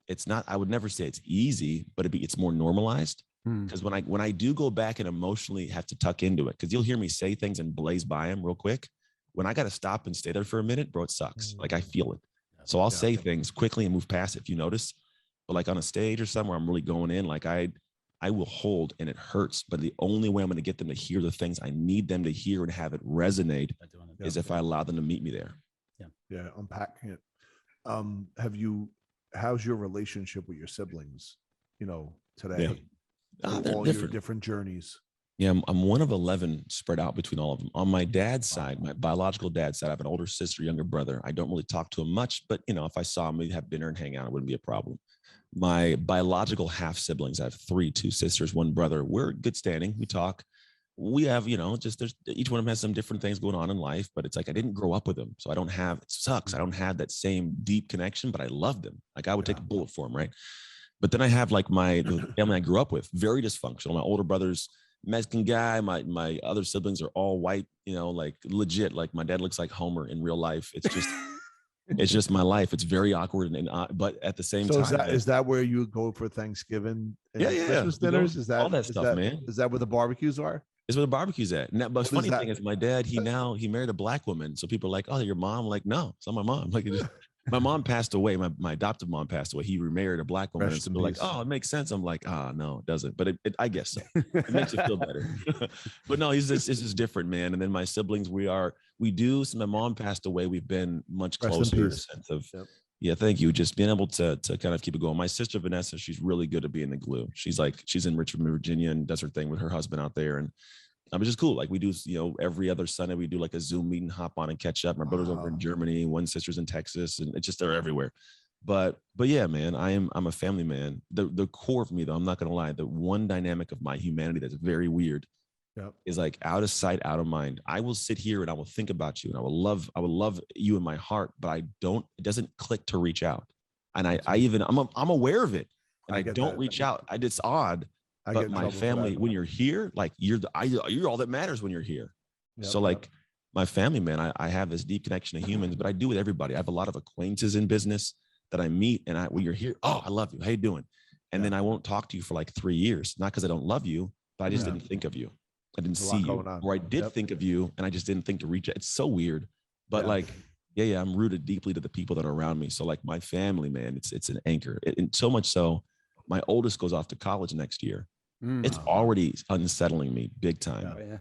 it's not, I would never say it's easy, but it's more normalized. Because when I do go back and emotionally have to tuck into it, because you'll hear me say things and blaze by them real quick. When I got to stop and stay there for a minute, bro, it sucks. Like I feel it. So I'll say things quickly and move past it if you notice. But like on a stage or somewhere, I'm really going in. Like I I will hold and it hurts. But the only way I'm going to get them to hear the things I need them to hear and have it resonate is if I allow them to meet me there. Yeah. Unpacking it. How's your relationship with your siblings, today? They're all different. your different journeys. Yeah, I'm one of 11 spread out between all of them. On my dad's side, my biological dad's side, I have an older sister, younger brother. I don't really talk to him much, but if I saw him, we'd have dinner and hang out. It wouldn't be a problem. My biological half siblings, I have two sisters, one brother. We're good standing. We talk. We have, just there's each one of them has some different things going on in life, but it's like I didn't grow up with them. So I don't have, it sucks. I don't have that same deep connection, but I love them. Like I would take a bullet for them, right? But then I have like the family I grew up with, very dysfunctional. My older brother's Mexican guy. My other siblings are all white, like legit. Like my dad looks like Homer in real life. It's just, it's just my life. It's very awkward. But at the same time. So is that where you go for Thanksgiving and Christmas dinners? Is that all that stuff, man? Is that where the barbecues are? Is where the barbecue's at. And but funny thing is my dad, he married a black woman. So people are like, oh, your mom? I'm like, no, it's not my mom. Like my mom passed away. My adoptive mom passed away. He remarried a black woman. And so they're like, oh, it makes sense. I'm like, no, it doesn't. But I guess so. It makes it feel better. But no, it's just different, man. And then my siblings, since my mom passed away, we've been much closer in the sense of, yeah, thank you. Just being able to kind of keep it going. My sister, Vanessa, she's really good at being the glue. She's in Richmond, Virginia, and does her thing with her husband out there. And which is cool. Like we do, every other Sunday we do like a Zoom meeting, hop on and catch up. My brother's over in Germany, one sister's in Texas, and it's just they're everywhere. But yeah, man, I'm a family man. The core of me, though, I'm not gonna lie, the one dynamic of my humanity that's very weird is like out of sight, out of mind. I will sit here and I will think about you, and I will love you in my heart, but it doesn't click to reach out. And I'm aware of it, and I don't reach out. It's odd. But my family, when you're here, like you're all that matters when you're here. So like my family, man, I have this deep connection to humans, but I do with everybody. I have a lot of acquaintances in business that I meet, and when you're here, oh, I love you. How you doing? And then I won't talk to you for like 3 years, not because I don't love you, but I just didn't think of you. I didn't see you, or I did think of you, and I just didn't think to reach out. It's so weird, but like, I'm rooted deeply to the people that are around me. So like my family, man, it's an anchor, and so much so, my oldest goes off to college next year. It's already unsettling me big time.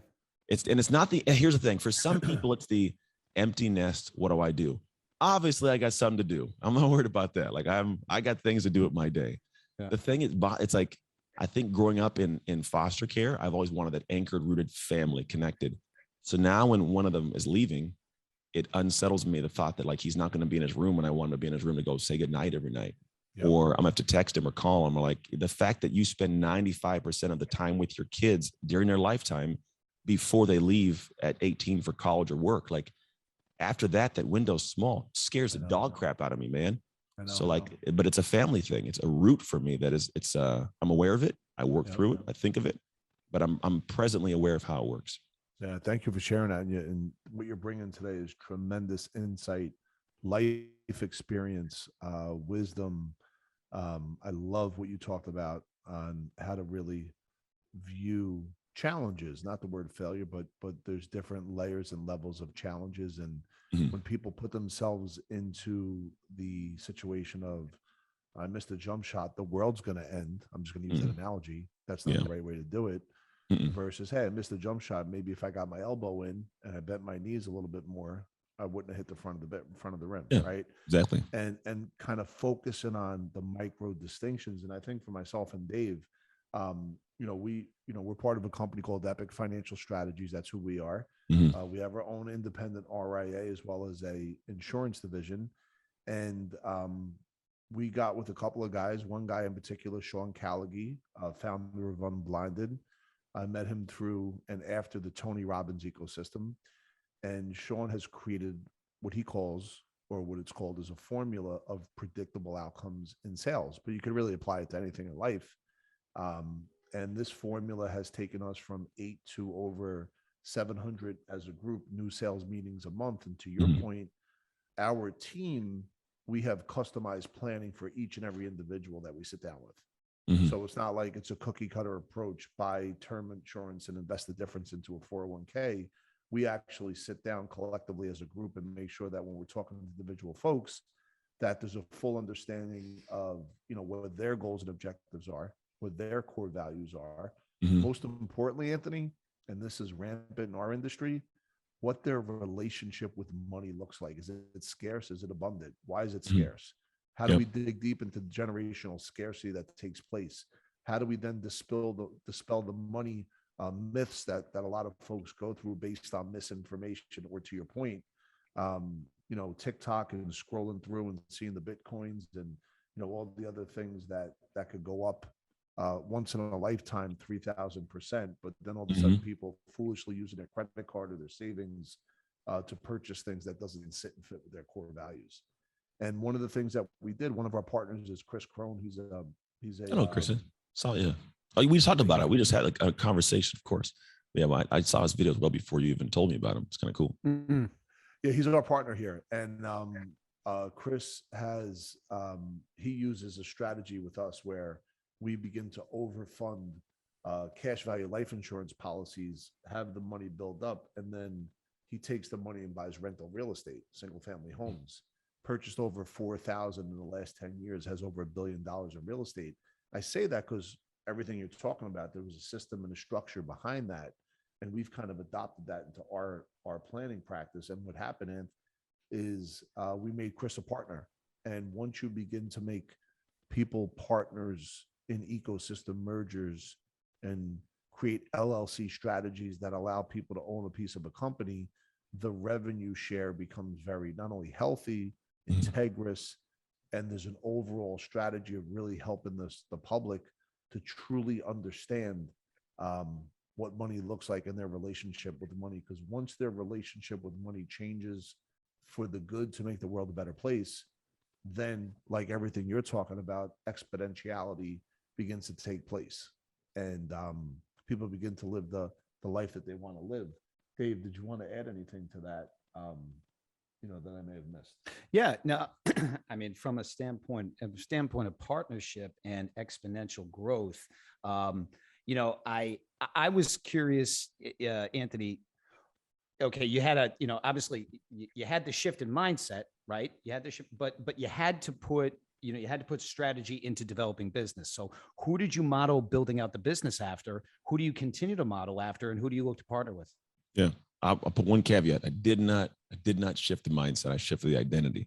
It's not here's the thing. For some people, it's the empty nest. What do I do? Obviously, I got something to do. I'm not worried about that. Like I got things to do with my day. The thing is, it's like, I think growing up in foster care, I've always wanted that anchored, rooted family connected. So now when one of them is leaving, it unsettles me, the thought that like, he's not going to be in his room when I want him to be in his room to go say goodnight every night. Or I'm gonna have to text him or call him. Or like the fact that you spend 95% of the time with your kids during their lifetime before they leave at 18 for college or work. Like after that window's small, scares the dog crap out of me, man. So like, but it's a family thing. It's a root for me that is, I'm aware of it. I work through it. I think of it, but I'm presently aware of how it works. Yeah. Thank you for sharing that. And what you're bringing today is tremendous insight, life experience, wisdom. I love what you talked about on how to really view challenges, not the word failure, but there's different layers and levels of challenges. And when people put themselves into the situation of, I missed a jump shot, the world's going to end. I'm just going to use that analogy. That's not the right way to do it. Versus, hey, I missed a jump shot. Maybe if I got my elbow in and I bent my knees a little bit more, I wouldn't have hit the front of the rim, right? Exactly. And kind of focusing on the micro distinctions. And I think for myself and Dave, we're part of a company called Epic Financial Strategies. That's who we are. We have our own independent RIA as well as a insurance division. And we got with a couple of guys, one guy in particular, Sean Callaghy, founder of Unblinded. I met him through and after the Tony Robbins ecosystem. And Sean has created what he calls, or what it's called, is a formula of predictable outcomes in sales. But you can really apply it to anything in life. And this formula has taken us from 8 to over 700 as a group, new sales meetings a month. And to your point, our team, we have customized planning for each and every individual that we sit down with. So it's not like it's a cookie cutter approach, buy term insurance and invest the difference into a 401k. We actually sit down collectively as a group and make sure that when we're talking to individual folks, that there's a full understanding of, what their goals and objectives are, what their core values are. Mm-hmm. Most importantly, Anthony, and this is rampant in our industry, what their relationship with money looks like. Is it scarce? Is it abundant? Why is it Mm-hmm. scarce? How do we dig deep into the generational scarcity that takes place? How do we then dispel the money myths that a lot of folks go through based on misinformation, or to your point, TikTok and scrolling through and seeing the Bitcoins and all the other things that could go up once in a lifetime 3,000%, but then all of a sudden people foolishly using their credit card or their savings to purchase things that doesn't sit and fit with their core values. And one of the things that we did, one of our partners is Chris Crone. He's a I know Chris. Oh, we talked about it. We just had like a conversation, of course. Yeah, I saw his videos well before you even told me about him. It's kind of cool. Mm-hmm. Yeah, he's our partner here, and Chris has he uses a strategy with us where we begin to overfund cash value life insurance policies, have the money build up, and then he takes the money and buys rental real estate, single family homes. Purchased over 4,000 in the last 10 years, has over $1 billion in real estate. I say that because everything you're talking about, there was a system and a structure behind that. And we've kind of adopted that into our planning practice. And what happened is we made Chris a partner. And once you begin to make people partners in ecosystem mergers and create LLC strategies that allow people to own a piece of a company, the revenue share becomes very not only healthy, integrous, and there's an overall strategy of really helping the public to truly understand what money looks like in their relationship with money. Because once their relationship with money changes for the good to make the world a better place, then like everything you're talking about, exponentiality begins to take place, and people begin to live the life that they want to live. Dave, did you want to add anything to that? That I may have missed. Yeah, no, I mean, from a standpoint of partnership and exponential growth, I was curious, Anthony. Okay, you had obviously you had the shift in mindset, right? You had the shift, but you had to put strategy into developing business. So who did you model building out the business after? Who do you continue to model after, and who do you look to partner with? Yeah. I'll put one caveat. I did not shift the mindset. I shifted the identity.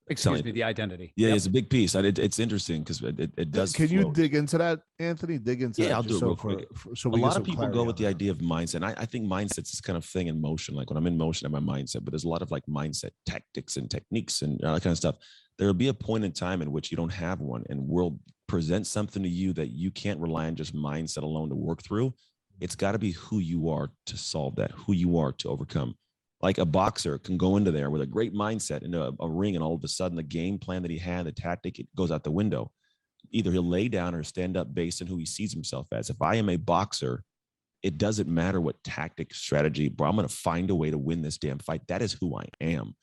Excuse me, the identity. Yeah, yep. It's a big piece. It's interesting because it does. Can you dig into that, Anthony? Dig into that. Yeah, I'll do it real quick. So a lot of people go with the idea of mindset. And I think mindset's this kind of thing in motion. Like when I'm in motion, I have my mindset, but there's a lot of like mindset tactics and techniques and all that kind of stuff. There will be a point in time in which you don't have one, and world presents something to you that you can't rely on just mindset alone to work through. It's got to be who you are to solve that, who you are to overcome. Like a boxer can go into there with a great mindset into a ring, and all of a sudden the game plan that he had, the tactic, it goes out the window. Either he'll lay down or stand up based on who he sees himself as. If I am a boxer, it doesn't matter what tactic, strategy, bro, I'm going to find a way to win this damn fight. That is who I am.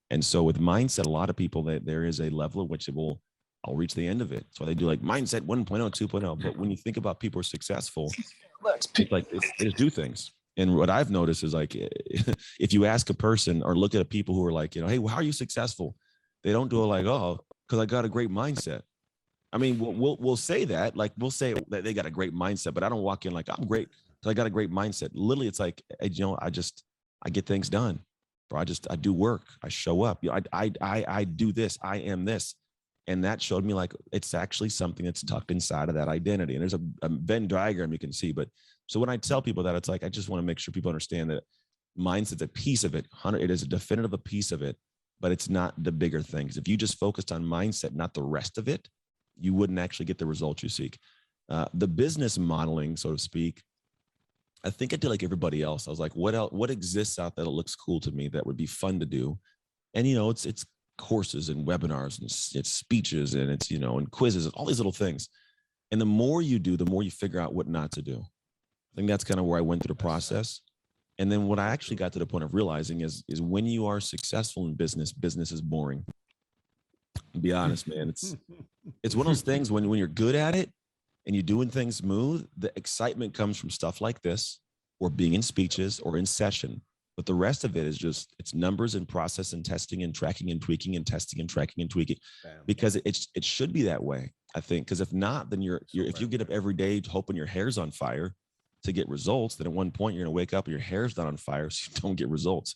And so with mindset, a lot of people, that there is a level at which I'll reach the end of it. So they do like mindset 1.0, 2.0. But when you think about people who are successful, like they just do things. And what I've noticed is like, if you ask a person or look at people who are like, hey, how are you successful? They don't do it like, oh, because I got a great mindset. I mean, we'll say that, like we'll say that they got a great mindset, but I don't walk in like I'm great because I got a great mindset. Literally, it's like, I get things done, bro. I do work. I show up. I do this. I am this. And that showed me like it's actually something that's tucked inside of that identity. And there's a Venn diagram you can see. But so when I tell people that, it's like I just want to make sure people understand that mindset's a piece of it. It is a definitive a piece of it, but it's not the bigger things. If you just focused on mindset, not the rest of it, you wouldn't actually get the results you seek. The business modeling, so to speak, I think I did like everybody else. I was like, what else? What exists out there that looks cool to me that would be fun to do? And it's courses and webinars and it's speeches and it's and quizzes and all these little things. And the more you do, the more you figure out what not to do. I think that's kind of where I went through the process. And then what I actually got to the point of realizing is when you are successful in business is boring. To be honest, man, it's one of those things when you're good at it and you're doing things smooth, the excitement comes from stuff like this or being in speeches or in session. But the rest of it is just, it's numbers and process and testing and tracking and tweaking and testing and tracking and tweaking. Bam. Because it should be that way, I think. Because if not, then if you get up every day hoping your hair's on fire to get results, then at one point you're going to wake up and your hair's not on fire, so you don't get results.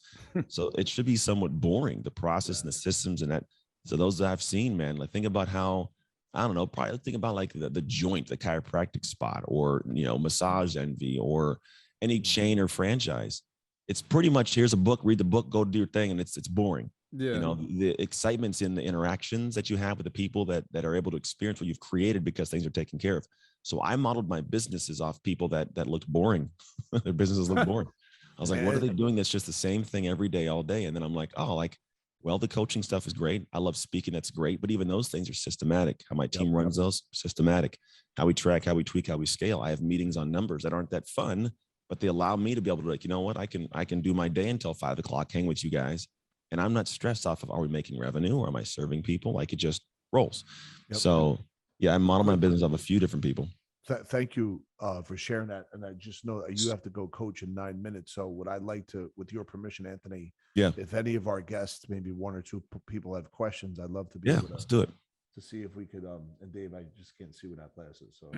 So it should be somewhat boring, the process and the systems and that. So those that I've seen, man, like think about how, I don't know, probably think about like the joint, the chiropractic spot, or, Massage Envy, or any chain or franchise. It's pretty much, here's a book, read the book, go do your thing. And it's boring. Yeah. The excitement's in the interactions that you have with the people that are able to experience what you've created because things are taken care of. So I modeled my businesses off people that looked boring. Their businesses look boring. I was like, what are they doing that's just the same thing every day, all day? And then I'm like, well, the coaching stuff is great. I love speaking. That's great. But even those things are systematic. How my team runs those, systematic. How we track, how we tweak, how we scale. I have meetings on numbers that aren't that fun, but they allow me to be able to, like, you know what, I can do my day until 5 o'clock, hang with you guys. And I'm not stressed off of, are we making revenue or am I serving people? Like, it just rolls. Yep. So yeah, I model my business off a few different people. Thank you for sharing that. And I just know that you have to go coach in 9 minutes. So what I'd like to, with your permission, Anthony, if any of our guests, maybe one or two people have questions, I'd love to be able to, let's do it. To see if we could, and Dave, I just can't see without glasses. So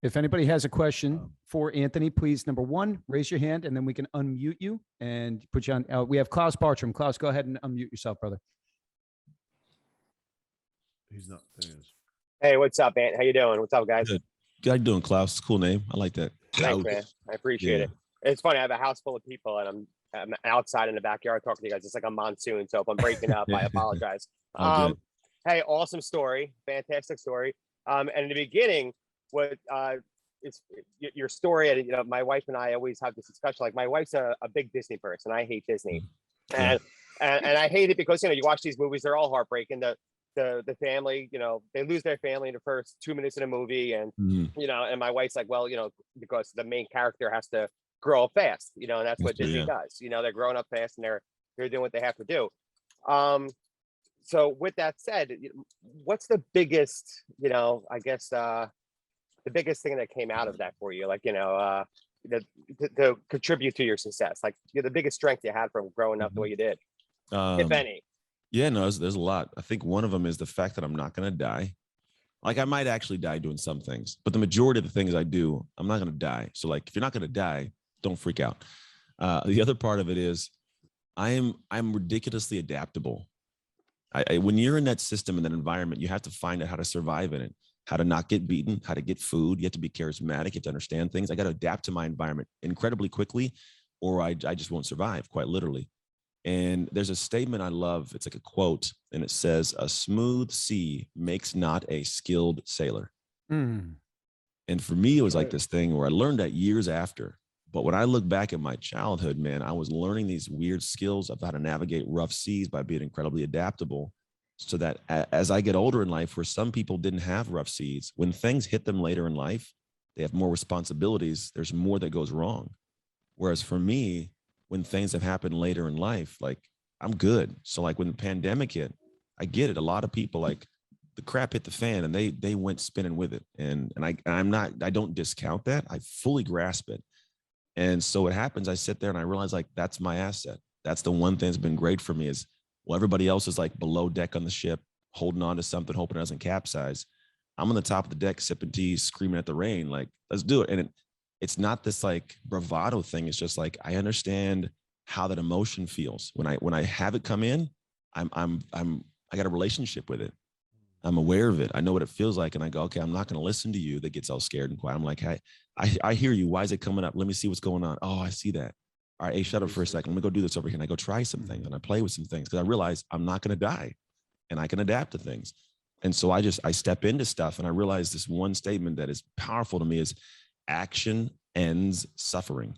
if anybody has a question for Anthony, please, number one, raise your hand and then we can unmute you and put you on. We have Klaus Bartram. Klaus, go ahead and unmute yourself, brother. He's not, there he is. Hey, what's up, Ant? How you doing? What's up, guys? Good. How you doing, Klaus? Cool name. I like that. Thanks, man. I appreciate it. It's funny. I have a house full of people and I'm outside in the backyard talking to you guys. It's like a monsoon. So if I'm breaking up, I apologize. Hey, awesome story. Fantastic story. And in the beginning, it's your story. And, my wife and I always have this discussion. Like, my wife's a big Disney person. I hate Disney. And I hate it because, you watch these movies, they're all heartbreaking. The family, they lose their family in the first 2 minutes of the movie. And, and my wife's like, well, because the main character has to grow up fast, and that's what Disney does. They're growing up fast and they're doing what they have to do. So with that said, what's the biggest, I guess, the biggest thing that came out of that for you? Like, to contribute to your success, like the biggest strength you had from growing up the way you did, if any. Yeah, no, there's a lot. I think one of them is the fact that I'm not going to die. Like, I might actually die doing some things, but the majority of the things I do, I'm not going to die. So, like, if you're not going to die, don't freak out. The other part of it is I'm ridiculously adaptable. When you're in that system, in that environment, you have to find out how to survive in it, how to not get beaten, how to get food. You have to be charismatic. You have to understand things. I got to adapt to my environment incredibly quickly, or I just won't survive, quite literally. And there's a statement I love. It's like a quote, and it says, "A smooth sea makes not a skilled sailor." And for me, it was like this thing where I learned that years after. But when I look back at my childhood, man, I was learning these weird skills of how to navigate rough seas by being incredibly adaptable, so that as I get older in life, where some people didn't have rough seas, when things hit them later in life, they have more responsibilities. There's more that goes wrong. Whereas for me, when things have happened later in life, like, I'm good. So like when the pandemic hit, I get it. A lot of people, like, the crap hit the fan and they went spinning with it. And I don't discount that. I fully grasp it. And so what happens, I sit there and I realize, like, that's my asset. That's the one thing that's been great for me is, well, everybody else is like below deck on the ship, holding on to something, hoping it doesn't capsize. I'm on the top of the deck, sipping tea, screaming at the rain, like, let's do it. And it's not this like bravado thing. It's just like, I understand how that emotion feels. When I have it come in, I got a relationship with it. I'm aware of it. I know what it feels like. And I go, okay, I'm not going to listen to you. That gets all scared and quiet. I'm like, hey, I hear you. Why is it coming up? Let me see what's going on. Oh, I see that. All right, hey, shut up for a second. Let me go do this over here. And I go try some things and I play with some things because I realize I'm not going to die and I can adapt to things. And so I step into stuff and I realize this one statement that is powerful to me is, action ends suffering.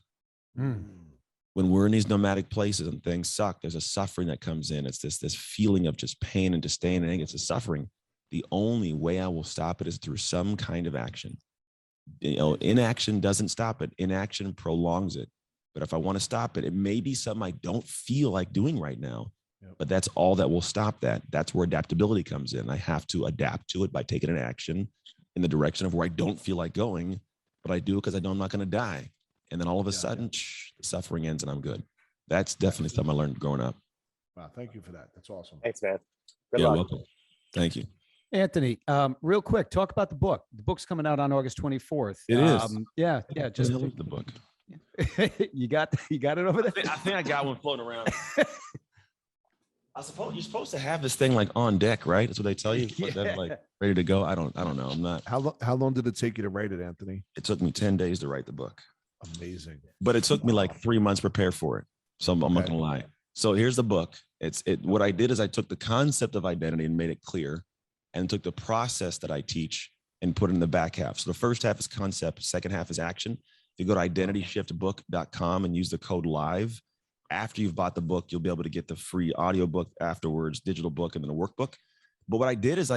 When we're in these nomadic places and things suck, there's a suffering that comes in. It's this feeling of just pain and disdain, and it's a suffering. The only way I will stop it is through some kind of action. Inaction doesn't stop it. Inaction prolongs it. But if I want to stop it, it may be something I don't feel like doing right now. But that's all that will stop that. That's where adaptability comes in. I have to adapt to it by taking an action in the direction of where I don't feel like going, but I do it because I know I'm not going to die. And then all of a sudden, the suffering ends and I'm good. that's definitely something I learned growing up. Wow, thank you for that. That's awesome. Thanks, man. Good You're luck. welcome. Thank you. Anthony, real quick, talk about the book. The book's coming out on August 24th. It is. Yeah. Just the book. you got it over there. I think I got one floating around. I suppose you're supposed to have this thing like on deck, right? That's what they tell you. Then, like ready to go. I don't know. I'm not. How long did it take you to write it, Anthony? It took me 10 days to write the book. Amazing. But it took me like 3 months to prepare for it. So I'm not gonna lie. So here's the book. What I did is I took the concept of identity and made it clear, and took the process that I teach and put it in the back half. So the first half is concept, second half is action. If you go to identityshiftbook.com and use the code LIVE, after you've bought the book, you'll be able to get the free audiobook afterwards, digital book, and then a workbook. But what I did is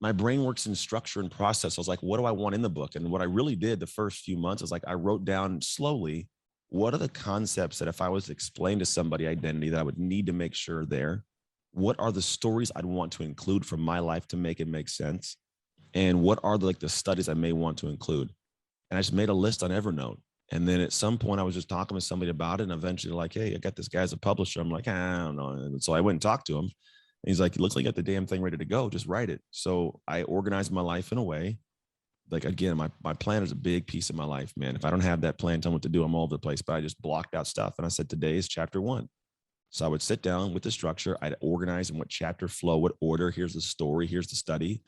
my brain works in structure and process. I was like, what do I want in the book? And what I really did the first few months is like, I wrote down slowly, what are the concepts that if I was to explain to somebody identity that I would need to make sure are there? What are the stories I'd want to include from my life to make it make sense? And what are the studies I may want to include? And I just made a list on Evernote. And then at some point I was just talking with somebody about it, and eventually like, hey, I got this guy as a publisher. I'm like, I don't know. And so I went and talked to him, and he's like, it looks like you got the damn thing ready to go. Just write it. So I organized my life in a way. Like, again, my plan is a big piece of my life, man. If I don't have that plan, tell me what to do. I'm all over the place, but I just blocked out stuff. And I said, today is chapter 1. So I would sit down with the structure. I'd organize in what chapter flow, what order. Here's the story. Here's the study.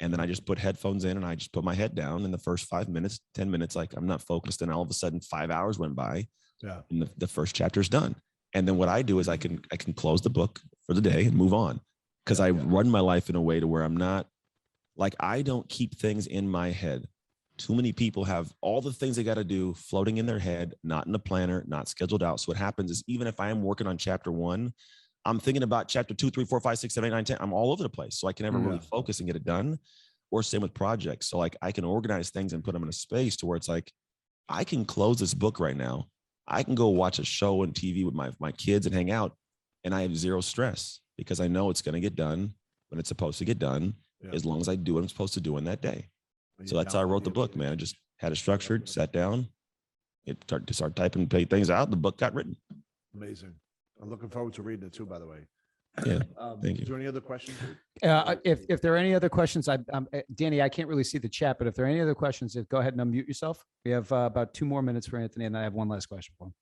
And then I just put headphones in and I just put my head down. In the first 5 minutes, 10 minutes, like I'm not focused. And all of a sudden 5 hours went by. Yeah. And the first chapter is done. And then what I do is I can close the book for the day and move on. Because I run my life in a way to where I'm not like, I don't keep things in my head. Too many people have all the things they got to do floating in their head, not in a planner, not scheduled out. So what happens is, even if I am working on chapter 1, I'm thinking about chapter 2, 3, 4, 5, 6, 7, 8, 9, 10. I'm all over the place. So I can never really focus and get it done. Or same with projects. So like I can organize things and put them in a space to where it's like, I can close this book right now. I can go watch a show on TV with my kids and hang out. And I have zero stress because I know it's going to get done when it's supposed to get done, as long as I do what I'm supposed to do in that day. So that's how I wrote the book, man. I just had it structured, sat down, started typing things out. The book got written. Amazing. I'm looking forward to reading it too, by the way. Yeah. Thank you. Is there any other questions? If there are any other questions, Danny, I can't really see the chat, but if there are any other questions, go ahead and unmute yourself. We have about 2 more minutes for Anthony, and I have one last question for him.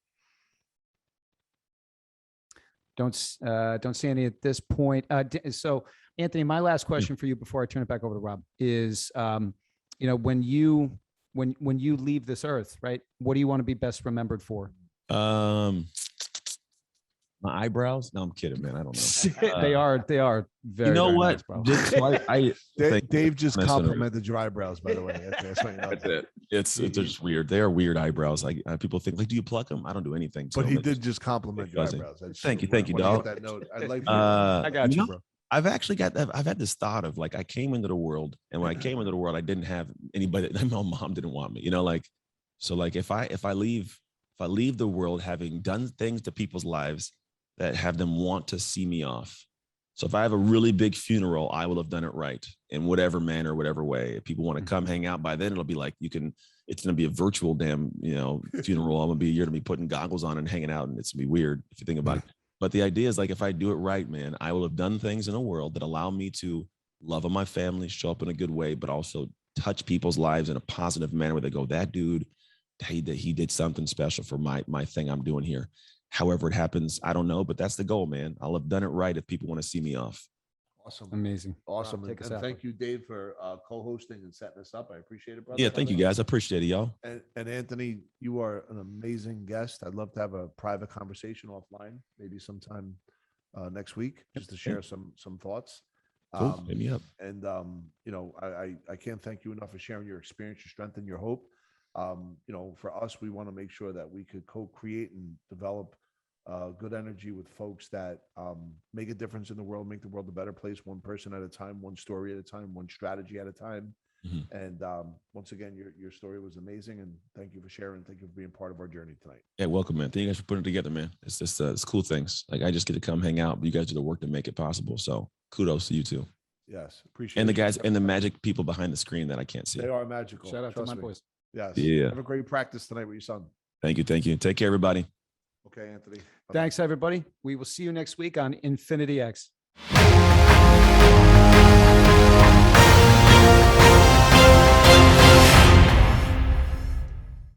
Don't see any at this point. So Anthony, my last question for you before I turn it back over to Rob is, when you leave this earth, right? What do you want to be best remembered for? My eyebrows? No, I'm kidding, man. I don't know. They are very. You know what? Nice, Dave just complimented your eyebrows, by the way. That's what you know. That's it. They're just weird. They are weird eyebrows. Like people think, like, do you pluck them? I don't do anything. But he did just compliment your eyebrows. Thank you, dog. That note. I got you, bro. I've had this thought of like, I came into the world, and when I came into the world, I didn't have anybody. My mom didn't want me, so like if I leave the world having done things to people's lives that have them want to see me off. So if I have a really big funeral, I will have done it right in whatever manner, whatever way. If people want to come hang out, by then it'll be like, it's going to be a virtual funeral. You're going to be putting goggles on and hanging out, and it's going to be weird if you think about it. But the idea is like, if I do it right, man, I will have done things in a world that allow me to love on my family, show up in a good way, but also touch people's lives in a positive manner where they go, that dude, he did something special for my thing I'm doing here. However it happens, I don't know, but that's the goal, man. I'll have done it right if people want to see me off. Awesome. Amazing. Awesome. And thank you, Dave, for co-hosting and setting this up. I appreciate it, brother. Yeah, thank you, guys. I appreciate it, y'all. And Anthony, you are an amazing guest. I'd love to have a private conversation offline, maybe sometime next week, just to share some thoughts. Cool. Hit me up. And I can't thank you enough for sharing your experience, your strength, and your hope. For us, we want to make sure that we could co-create and develop good energy with folks that make a difference in the world, make the world a better place, one person at a time, one story at a time, one strategy at a time. Mm-hmm. And once again, your story was amazing, and thank you for sharing. Thank you for being part of our journey tonight. Yeah, welcome, man. Thank you guys for putting it together, man. It's just it's cool things. Like, I just get to come hang out, but you guys do the work to make it possible. So kudos to you too. Yes, appreciate it. And the guys and the magic people behind the screen that I can't see. They are magical. Shout out to my boys. Yes. Yeah. Have a great practice tonight with your son. Thank you. Take care, everybody. Okay, Anthony. Bye-bye. Thanks, everybody. We will see you next week on Infinity X.